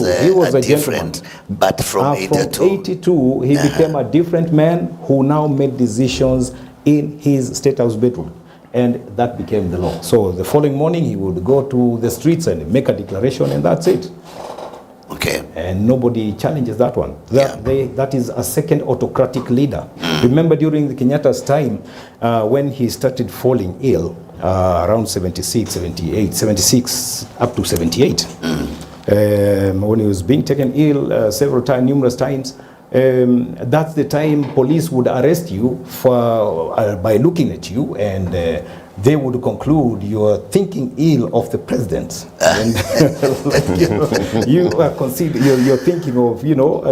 a different, but from 82 he became a different man who now made decisions in his state house bedroom, and that became the law. So the following morning he would go to the streets and make a declaration, and that's it. Okay. And nobody challenges that one. That is a second autocratic leader. Remember during the Kenyatta's time, when he started falling ill, around 76 up to 78, when he was being taken ill several times, numerous times, that's the time police would arrest you for by looking at you, and they would conclude you are thinking ill of the president. And you are you're thinking of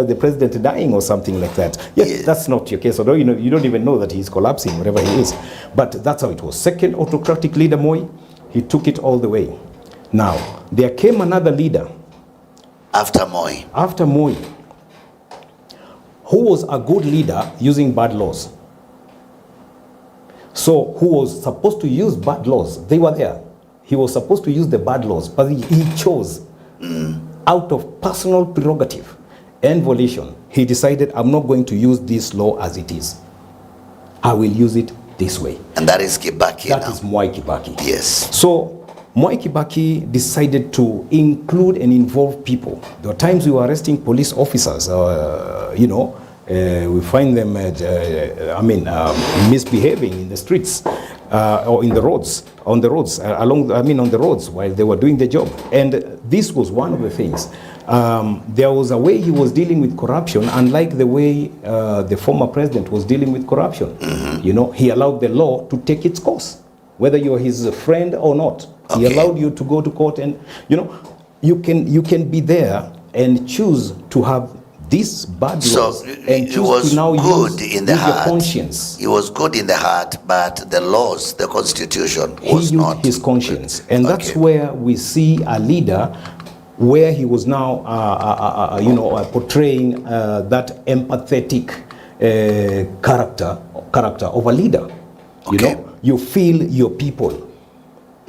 the president dying or something like that. Yes, that's not your case. Although you don't even know that he's collapsing wherever he is. But that's how it was. Second autocratic leader Moi, he took it all the way. Now there came another leader after Moi. After Moi, who was a good leader using bad laws. So who was supposed to use bad laws? They were there. He was supposed to use the bad laws, but he chose out of personal prerogative and volition. He decided, I'm not going to use this law as it is. I will use it this way. And that is Kibaki. That is Mwai Kibaki. Yes. So Mwai Kibaki decided to include and involve people. There were times we were arresting police officers, we find them misbehaving in the streets or in the roads, on the roads while they were doing the job. And this was one of the things. There was a way he was dealing with corruption, unlike the way the former president was dealing with corruption. He allowed the law to take its course, whether you're his friend or not. He allowed you to go to court, and you can be there and choose to have these bad laws, and choose to now use your conscience. He was good in the heart, but the laws, the constitution was not. He used his conscience. And that's where we see a leader where he was now, portraying that empathetic character of a leader. You feel your people.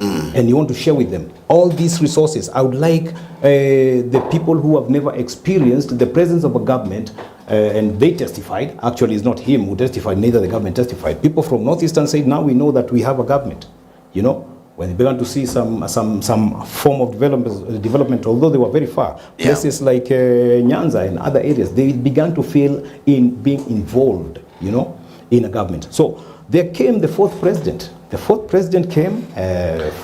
And you want to share with them all these resources. I would like the people who have never experienced the presence of a government, and they testified. Actually, it's not him who testified, neither the government testified. People from Northeastern said, now we know that we have a government. When they began to see some form of development, although they were very far, places like Nyanza and other areas, they began to feel in being involved, in a government. So there came the fourth president. The fourth president came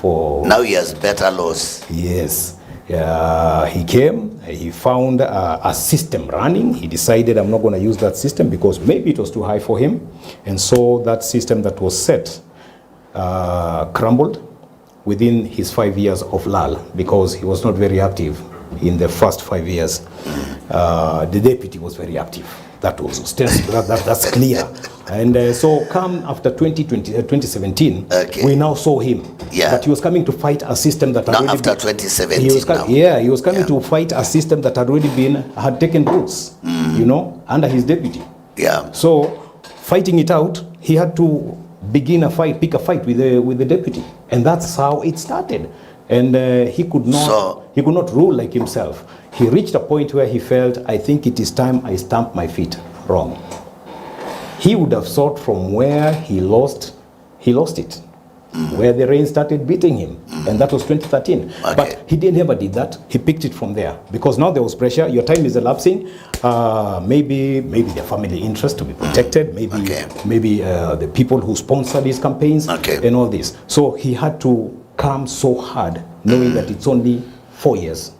for... Now he has better laws. Yes. He came, he found a system running. He decided, I'm not going to use that system because maybe it was too high for him. And so that system that was set crumbled within his 5 years of lull, because he was not very active in the first 5 years. The deputy was very active. That's clear. And so come after 2017, we now saw him. But he was coming to fight a system that now after 2017 he was coming to fight a system that had already had taken roots, under his deputy. So fighting it out, he had to pick a fight with the deputy. And that's how it started. And he could not rule like himself. He reached a point where he felt, I think it is time I stamp my feet wrong. He would have sought from where he lost it, where the rain started beating him, and that was 2013. But he never did that. He picked it from there, because now there was pressure. Your time is elapsing. Maybe their family interest to be protected. Maybe the people who sponsored his campaigns and all this. So he had to come so hard, knowing that it's only 4 years.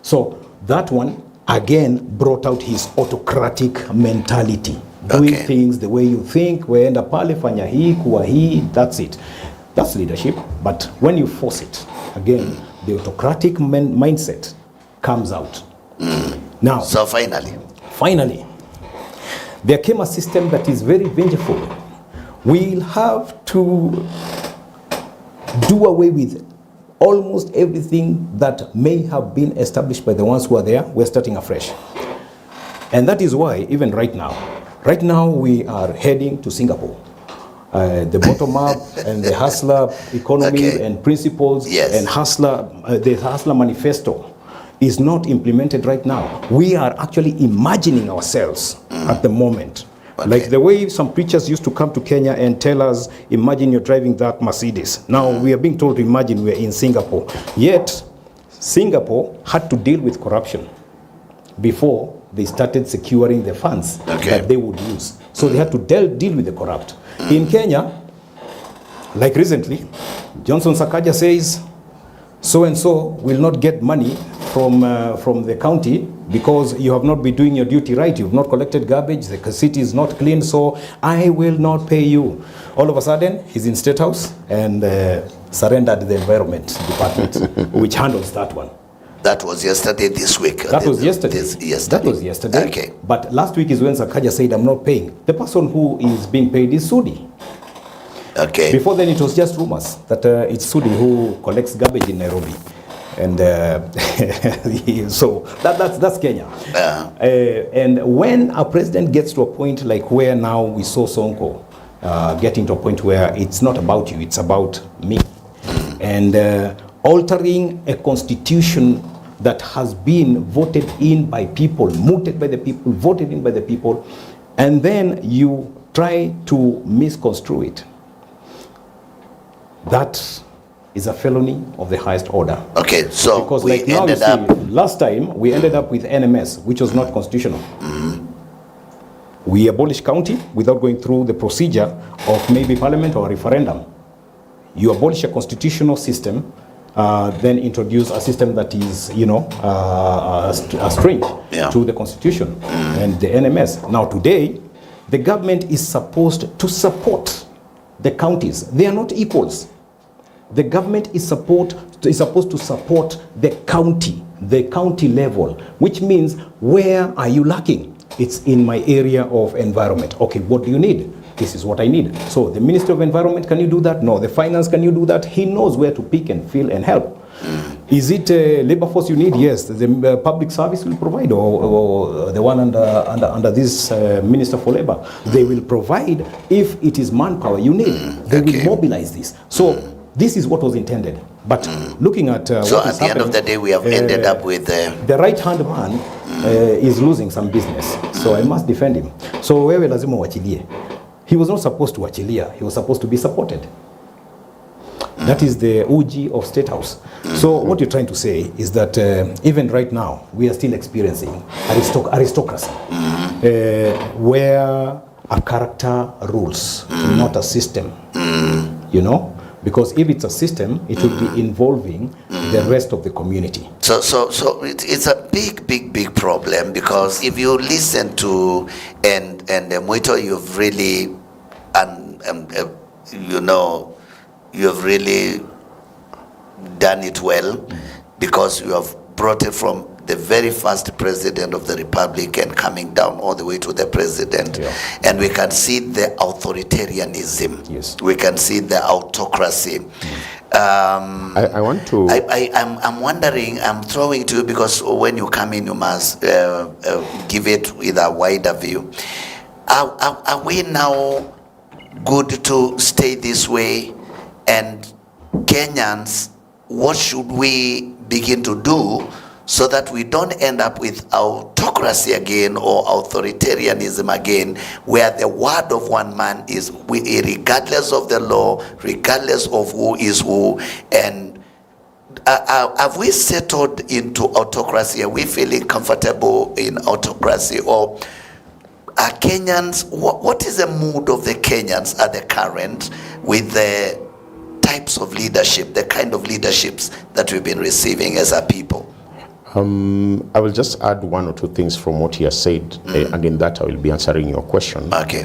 So That one, again, brought out his autocratic mentality. Doing things the way you think, weenda pale, fanya hii, kuwa hii, that's it. That's leadership. But when you force it, again, the autocratic mindset comes out. Now, So finally, there came a system that is very vengeful. We'll have to do away with almost everything that may have been established by the ones who are there. We're starting afresh. And that is why, even right now we are heading to Singapore. The bottom-up and the hustler economy and principles and the hustler manifesto is not implemented right now. We are actually imagining ourselves at the moment. Like the way some preachers used to come to Kenya and tell us, imagine you're driving that Mercedes. Now we are being told to imagine we're in Singapore. Yet, Singapore had to deal with corruption before they started securing the funds that they would use. So they had to deal with the corrupt. In Kenya, like recently, Johnson Sakaja says, so-and-so will not get money from the county because you have not been doing your duty right. You've not collected garbage, the city is not clean, so I will not pay you. All of a sudden, he's in State House and surrendered the Environment Department, which handles that one. That was yesterday, this week. That was yesterday. That was yesterday. Okay. But last week is when Sakaja said, I'm not paying. The person who is being paid is Sudi. Okay. Before then, it was just rumors that it's Sudi who collects garbage in Nairobi. And so that's Kenya. And when a president gets to a point like where now we saw Sonko getting to a point where it's not about you, it's about me. And altering a constitution that has been voted in by people, mooted by the people, voted in by the people, and then you try to misconstrue it. That is a felony of the highest order. Okay, so because we like now ended you see, up... last time we ended up with NMS, which was not constitutional. We abolished county without going through the procedure of maybe parliament or referendum. You abolish a constitutional system, then introduce a system that is, strange to the constitution and the NMS. Now today, the government is supposed to support the counties. They are not equals. The government is supposed to support the county level, which means where are you lacking? It's in my area of environment. Okay, what do you need? This is what I need. So the Ministry of Environment, can you do that? No. The Finance, can you do that? He knows where to pick and fill and help. Is it labor force you need? Yes. The public service will provide, or the one under this Minister for Labor. They will provide if it is manpower you need. They will mobilize this. So this is what was intended. But looking at so at the end of the day, we have ended up with the right-hand man is losing some business. So I must defend him. So wewe lazima uachilie. He was not supposed to achilia. He was supposed to be supported. That is the OG of State House. So what you're trying to say is that even right now, we are still experiencing aristocracy, where a character rules, not a system. You know? Because if it's a system, it will be involving the rest of the community. So it's a big problem, because if you listen to and Muito, you've really you've really done it well, because you have brought it from the very first president of the republic and coming down all the way to the president. And we can see the authoritarianism. Yes. We can see the autocracy. I want to... I'm wondering, I'm throwing to you, because when you come in, you must give it with a wider view. Are we now good to stay this way? And Kenyans, what should we begin to do so that we don't end up with autocracy again, or authoritarianism again, where the word of one man is, regardless of the law, regardless of who is who? And have we settled into autocracy? Are we feeling comfortable in autocracy? Or are Kenyans, what is the mood of the Kenyans at the current with the types of leadership, the kind of leaderships that we've been receiving as a people? I will just add one or two things from what he has said, and in that I will be answering your question. Okay.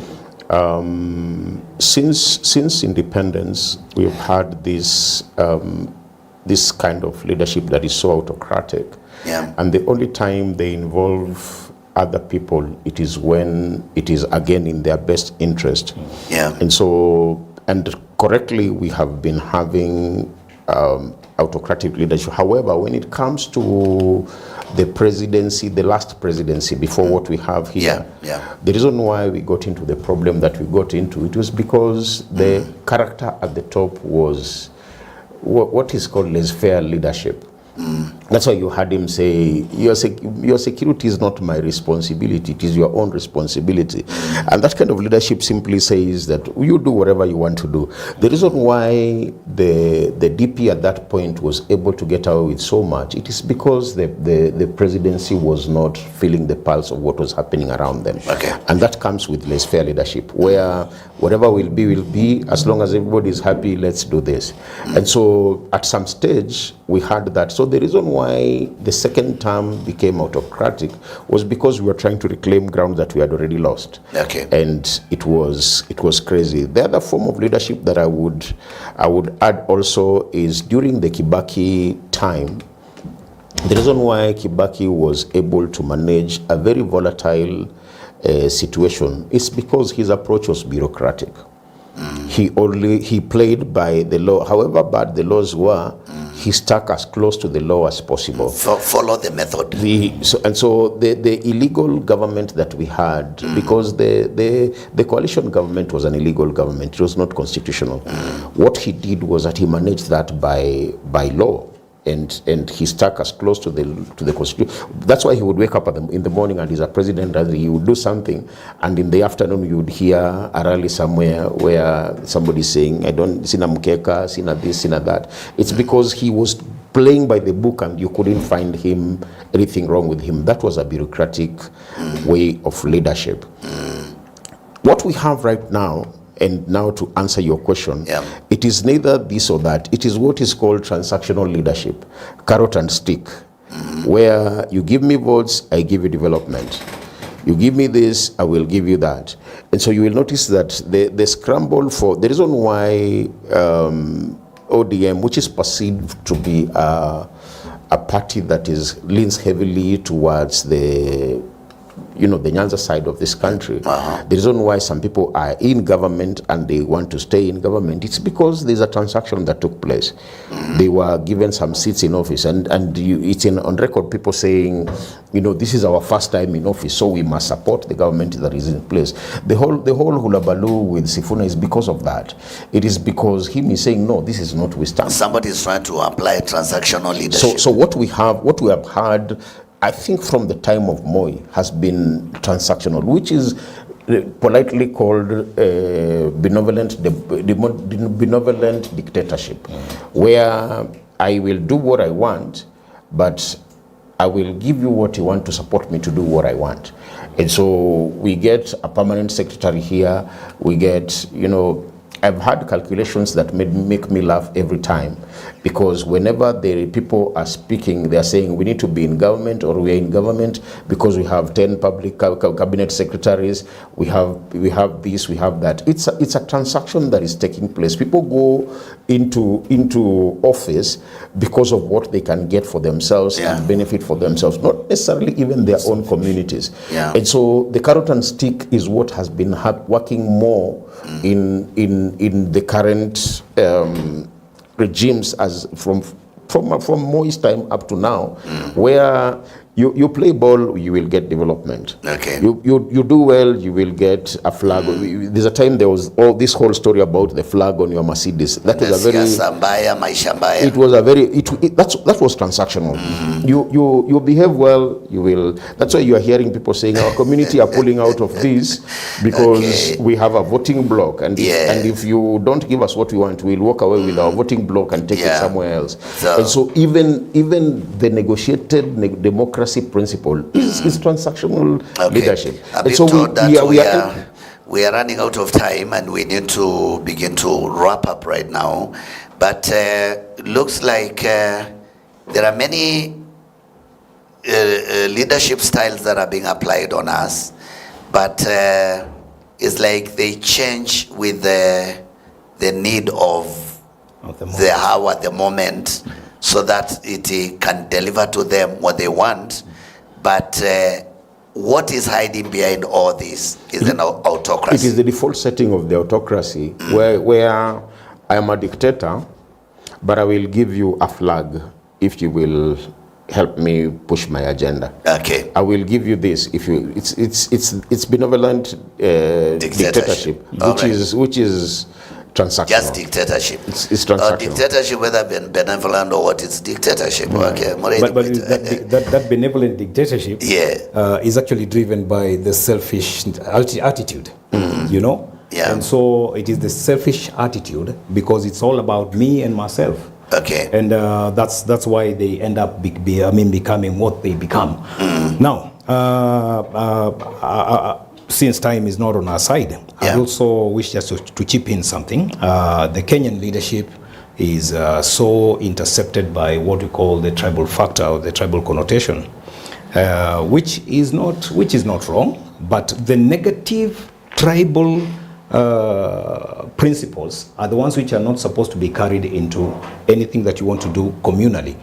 Since independence, we've had this this kind of leadership that is so autocratic, and the only time they involve other people, it is when it is again in their best interest. And so, and correctly, we have been having autocratic leadership. However, when it comes to the presidency, the last presidency before what we have here, the reason why we got into the problem that we got into, it was because the character at the top was what is called laissez-faire leadership. That's why you heard him say, your security is not my responsibility, it is your own responsibility. And that kind of leadership simply says that you do whatever you want to do. The reason why the DP at that point was able to get away with so much, it is because the presidency was not feeling the pulse of what was happening around them. And that comes with laissez-faire leadership, where whatever will be, as long as everybody is happy, let's do this. And so at some stage, we had that. So the reason why the second term became autocratic was because we were trying to reclaim ground that we had already lost. And it was crazy. The other form of leadership that I would add also is during the Kibaki time. The reason why Kibaki was able to manage a very volatile situation is because his approach was bureaucratic. He played by the law. However bad the laws were, he stuck as close to the law as possible. Follow the method. So the illegal government that we had, because the coalition government was an illegal government, it was not constitutional. What he did was that he managed that by law. And he stuck as close to the constitution. That's why he would wake up in the morning and he's a president, and he would do something, and in the afternoon you would hear a rally somewhere where somebody's saying, I don't sina mkeka, sina this, sina that. It's because he was playing by the book and you couldn't find him anything wrong with him. That was a bureaucratic way of leadership. What we have right now, and now to answer your question, it is neither this or that. It is what is called transactional leadership, carrot and stick, where you give me votes, I give you development. You give me this, I will give you that. And so you will notice that the scramble for, the reason why ODM, which is perceived to be a party that leans heavily towards the Nyanza side of this country. The reason why some people are in government and they want to stay in government, it's because there's a transaction that took place. They were given some seats in office, and it's on record, people saying, this is our first time in office, so we must support the government that is in place. The whole hula baloo with Sifuna is because of that. It is because him is saying, no, this is not we stand. Somebody is trying to apply transactional leadership. So what we have had, I think from the time of Moi, has been transactional, which is politely called benevolent dictatorship, where I will do what I want, but I will give you what you want to support me to do what I want. And so we get a permanent secretary here, we get, I've had calculations that make me laugh every time, because whenever the people are speaking, they are saying we need to be in government, or we are in government because we have 10 public cabinet secretaries, we have this, we have that. It's a transaction that is taking place. People go into office because of what they can get for themselves and benefit for themselves, not necessarily even their own communities. And so the carrot and stick is what has been working more in the current regimes, as from Moi's time up to now, where you play ball, you will get development. You do well, you will get a flag. There's a time there was this whole story about the flag on your Mercedes. That was a very it was a very that was transactional. You behave well, you will. That's why you are hearing people saying our community are pulling out of this because we have a voting block, and if you don't give us what we want, we'll walk away with our voting block and take it somewhere else. And so even the negotiated democracy principle is transactional leadership. And so we are running out of time, and we need to begin to wrap up right now. But looks like there are many leadership styles that are being applied on us, but it's like they change with the need of the hour, the moment, so that it can deliver to them what they want. But what is hiding behind all this is an autocracy. It is the default setting of the autocracy, where I am a dictator, but I will give you a flag if you will help me push my agenda. Okay. I will give you this if you. It's benevolent dictatorship, which is transactional. Just dictatorship. It's transactional. Dictatorship, whether benevolent or what, it's dictatorship. Okay. But that benevolent dictatorship is actually driven by the selfish attitude, you know? Yeah. And so it is the selfish attitude because it's all about me and myself. Okay. And that's why they end up becoming what they become. Now, since time is not on our side, I also wish just to chip in something. The Kenyan leadership is so intercepted by what we call the tribal factor or the tribal connotation, which is not wrong, but the negative tribal principles are the ones which are not supposed to be carried into anything that you want to do communally.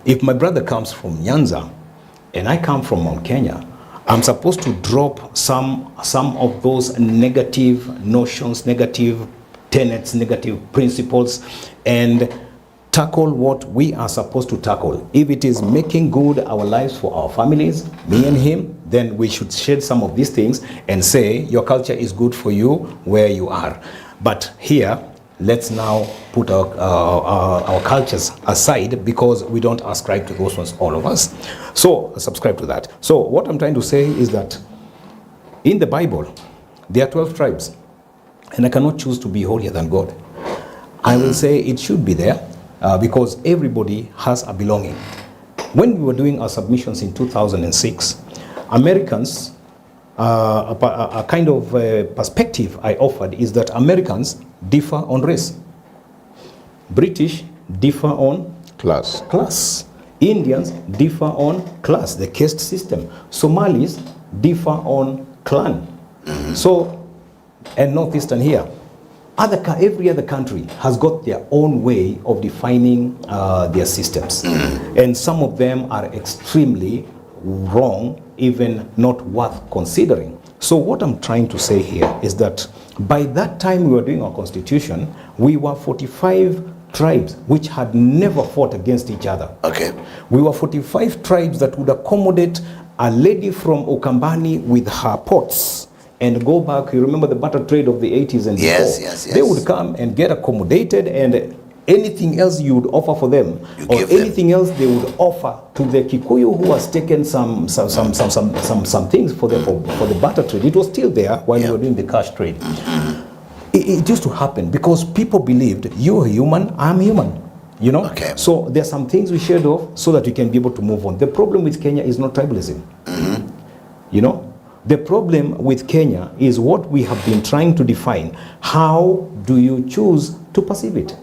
If my brother comes from Nyanza and I come from Mount Kenya, I'm supposed to drop some of those negative notions, negative tenets, negative principles, and tackle what we are supposed to tackle. If it is making good our lives for our families, me and him, then we should shed some of these things and say, your culture is good for you where you are. But here, let's now put our cultures aside because we don't ascribe to those ones, all of us. So, subscribe to that. So, what I'm trying to say is that in the Bible, there are 12 tribes, and I cannot choose to be holier than God. I will say it should be there because everybody has a belonging. When we were doing our submissions in 2006, Americans, a kind of perspective I offered is that Americans differ on race. British differ on class. Indians differ on class, the caste system. Somalis differ on clan. So, and Northeastern here. Every other country has got their own way of defining their systems. And some of them are extremely wrong, even not worth considering. So what I'm trying to say here is that by that time we were doing our constitution, we were 45 tribes which had never fought against each other. Okay. We were 45 tribes that would accommodate a lady from Ukambani with her pots and go back. You remember the barter trade of the 80s and before? Yes. They would come and get accommodated, and anything else you would offer for them, or anything else they would offer to the Kikuyu who has taken some things for the barter trade. It was still there while we were doing the cash trade. It used to happen because people believed you are human, I'm human. You know? Okay. So there are some things we shared off so that we can be able to move on. The problem with Kenya is not tribalism. You know? The problem with Kenya is what we have been trying to define. How do you choose to perceive it?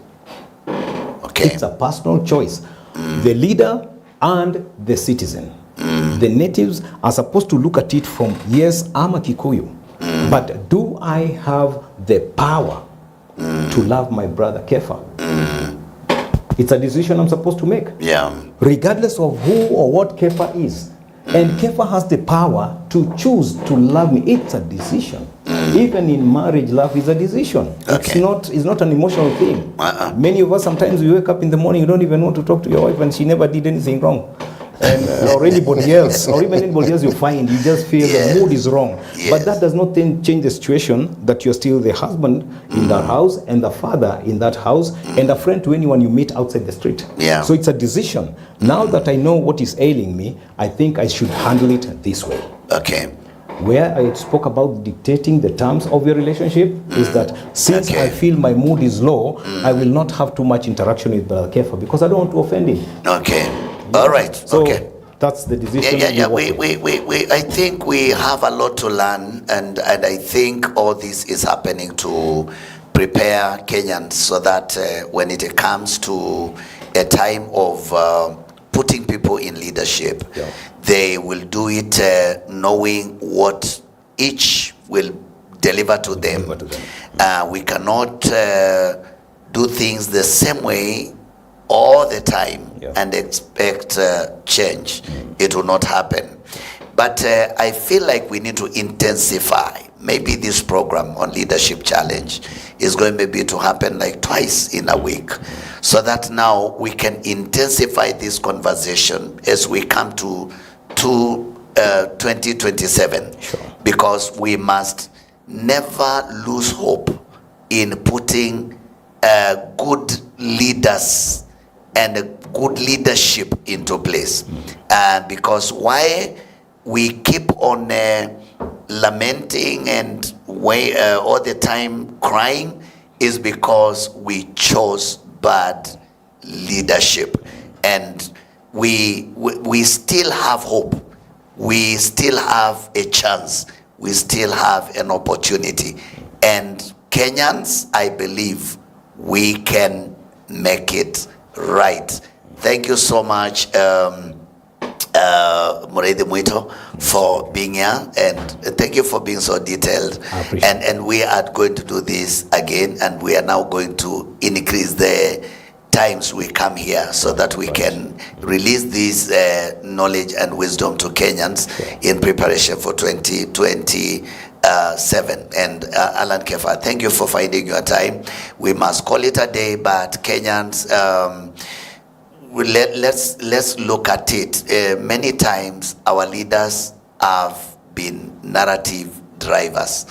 Okay. It's a personal choice. The leader and the citizen. The natives are supposed to look at it from, yes, I'm a Kikuyu, but do I have the power to love my brother Kefa? It's a decision I'm supposed to make. Yeah. Regardless of who or what Kefa is. And Kefa has the power to choose to love me. It's a decision. Even in marriage, love is a decision. Okay. It's not an emotional thing. Many of us, sometimes we wake up in the morning, you don't even want to talk to your wife and she never did anything wrong. And, or anybody else, or even anybody else you find, you just feel the mood is wrong. But that does not then change the situation that you're still the husband in that house and the father in that house and a friend to anyone you meet outside the street. Yeah. So it's a decision. Now that I know what is ailing me, I think I should handle it this way. Okay. Where I spoke about dictating the terms of your relationship is that since I feel my mood is low, I will not have too much interaction with Brother Kefa because I don't want to offend him. Okay. All right. So that's the decision. I think we have a lot to learn, and I think all this is happening to prepare Kenyans so that when it comes to a time of putting people people in leadership. Yeah. They will do it knowing what each will deliver to them. We cannot do things the same way all the time and expect change. It will not happen. But I feel like we need to intensify. Maybe this program on Leadership Challenge is going maybe to happen like twice in a week, so that now we can intensify this conversation as we come to 2027. Sure. Because we must never lose hope in putting good leaders and a good leadership into place. Because why we keep on lamenting and all the time crying is because we chose bad leadership, and we still have hope. We still have a chance. We still have an opportunity. And Kenyans, I believe we can make it right. Thank you so much, Muredi Muito, for being here, and thank you for being so detailed. And we are going to do this again, and we are now going to increase the times we come here so that we can release this knowledge and wisdom to Kenyans in preparation for 2027. And Alan Kefa, thank you for finding your time. We must call it a day, but Kenyans, let's look at it. Many times our leaders have been narrative drivers.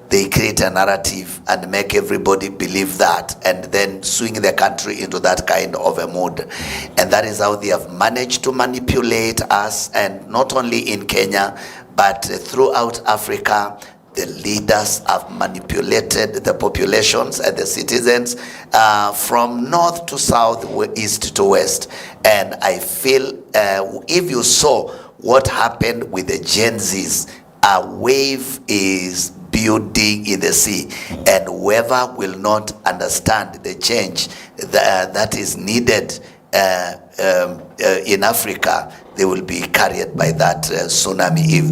They create a narrative and make everybody believe that, and then swing the country into that kind of a mood. And that is how they have managed to manipulate us, and not only in Kenya, but throughout Africa. The leaders have manipulated the populations and the citizens from north to south, east to west. And I feel if you saw what happened with the Gen Zs, a wave is building in the sea, and whoever will not understand the change that is needed in Africa, they will be carried by that tsunami,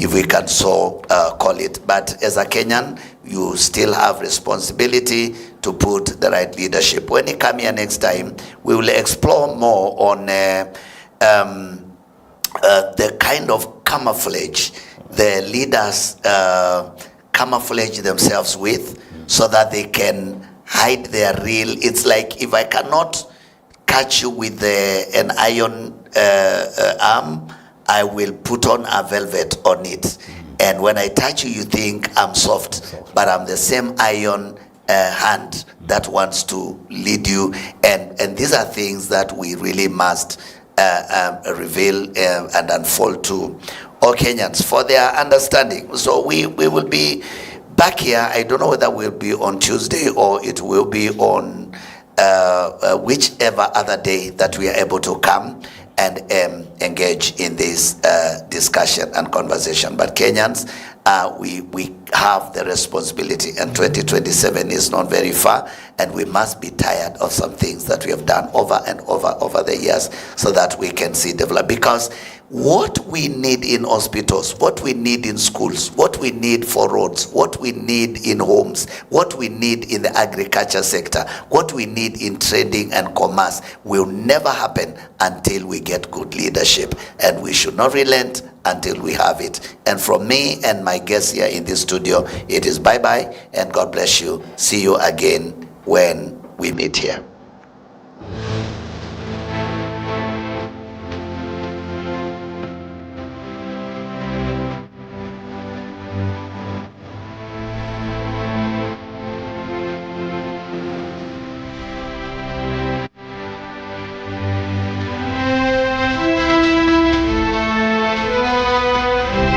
if we can so call it. But as a Kenyan, you still have responsibility to put the right leadership. When you come here next time, we will explore more on the kind of camouflage the leaders camouflage themselves with, so that they can hide their real. It's like, if I cannot catch you with an iron arm, I will put on a velvet on it. And when I touch you, you think I'm soft, but I'm the same iron hand that wants to lead you. And these are things that we really must reveal and unfold to all Kenyans for their understanding. So we will be back here. I don't know whether we'll be on Tuesday or it will be on whichever other day that we are able to come and engage in this discussion and conversation. But Kenyans, we have the responsibility, and 2027 is not very far, and we must be tired of some things that we have done over and over the years, so that we can see develop. Because what we need in hospitals, what we need in schools, what we need for roads, what we need in homes, what we need in the agriculture sector, what we need in trading and commerce will never happen until we get good leadership. And we should not relent until we have it. And from me and my guests here in this studio, it is bye-bye and God bless you. See you again when we meet here.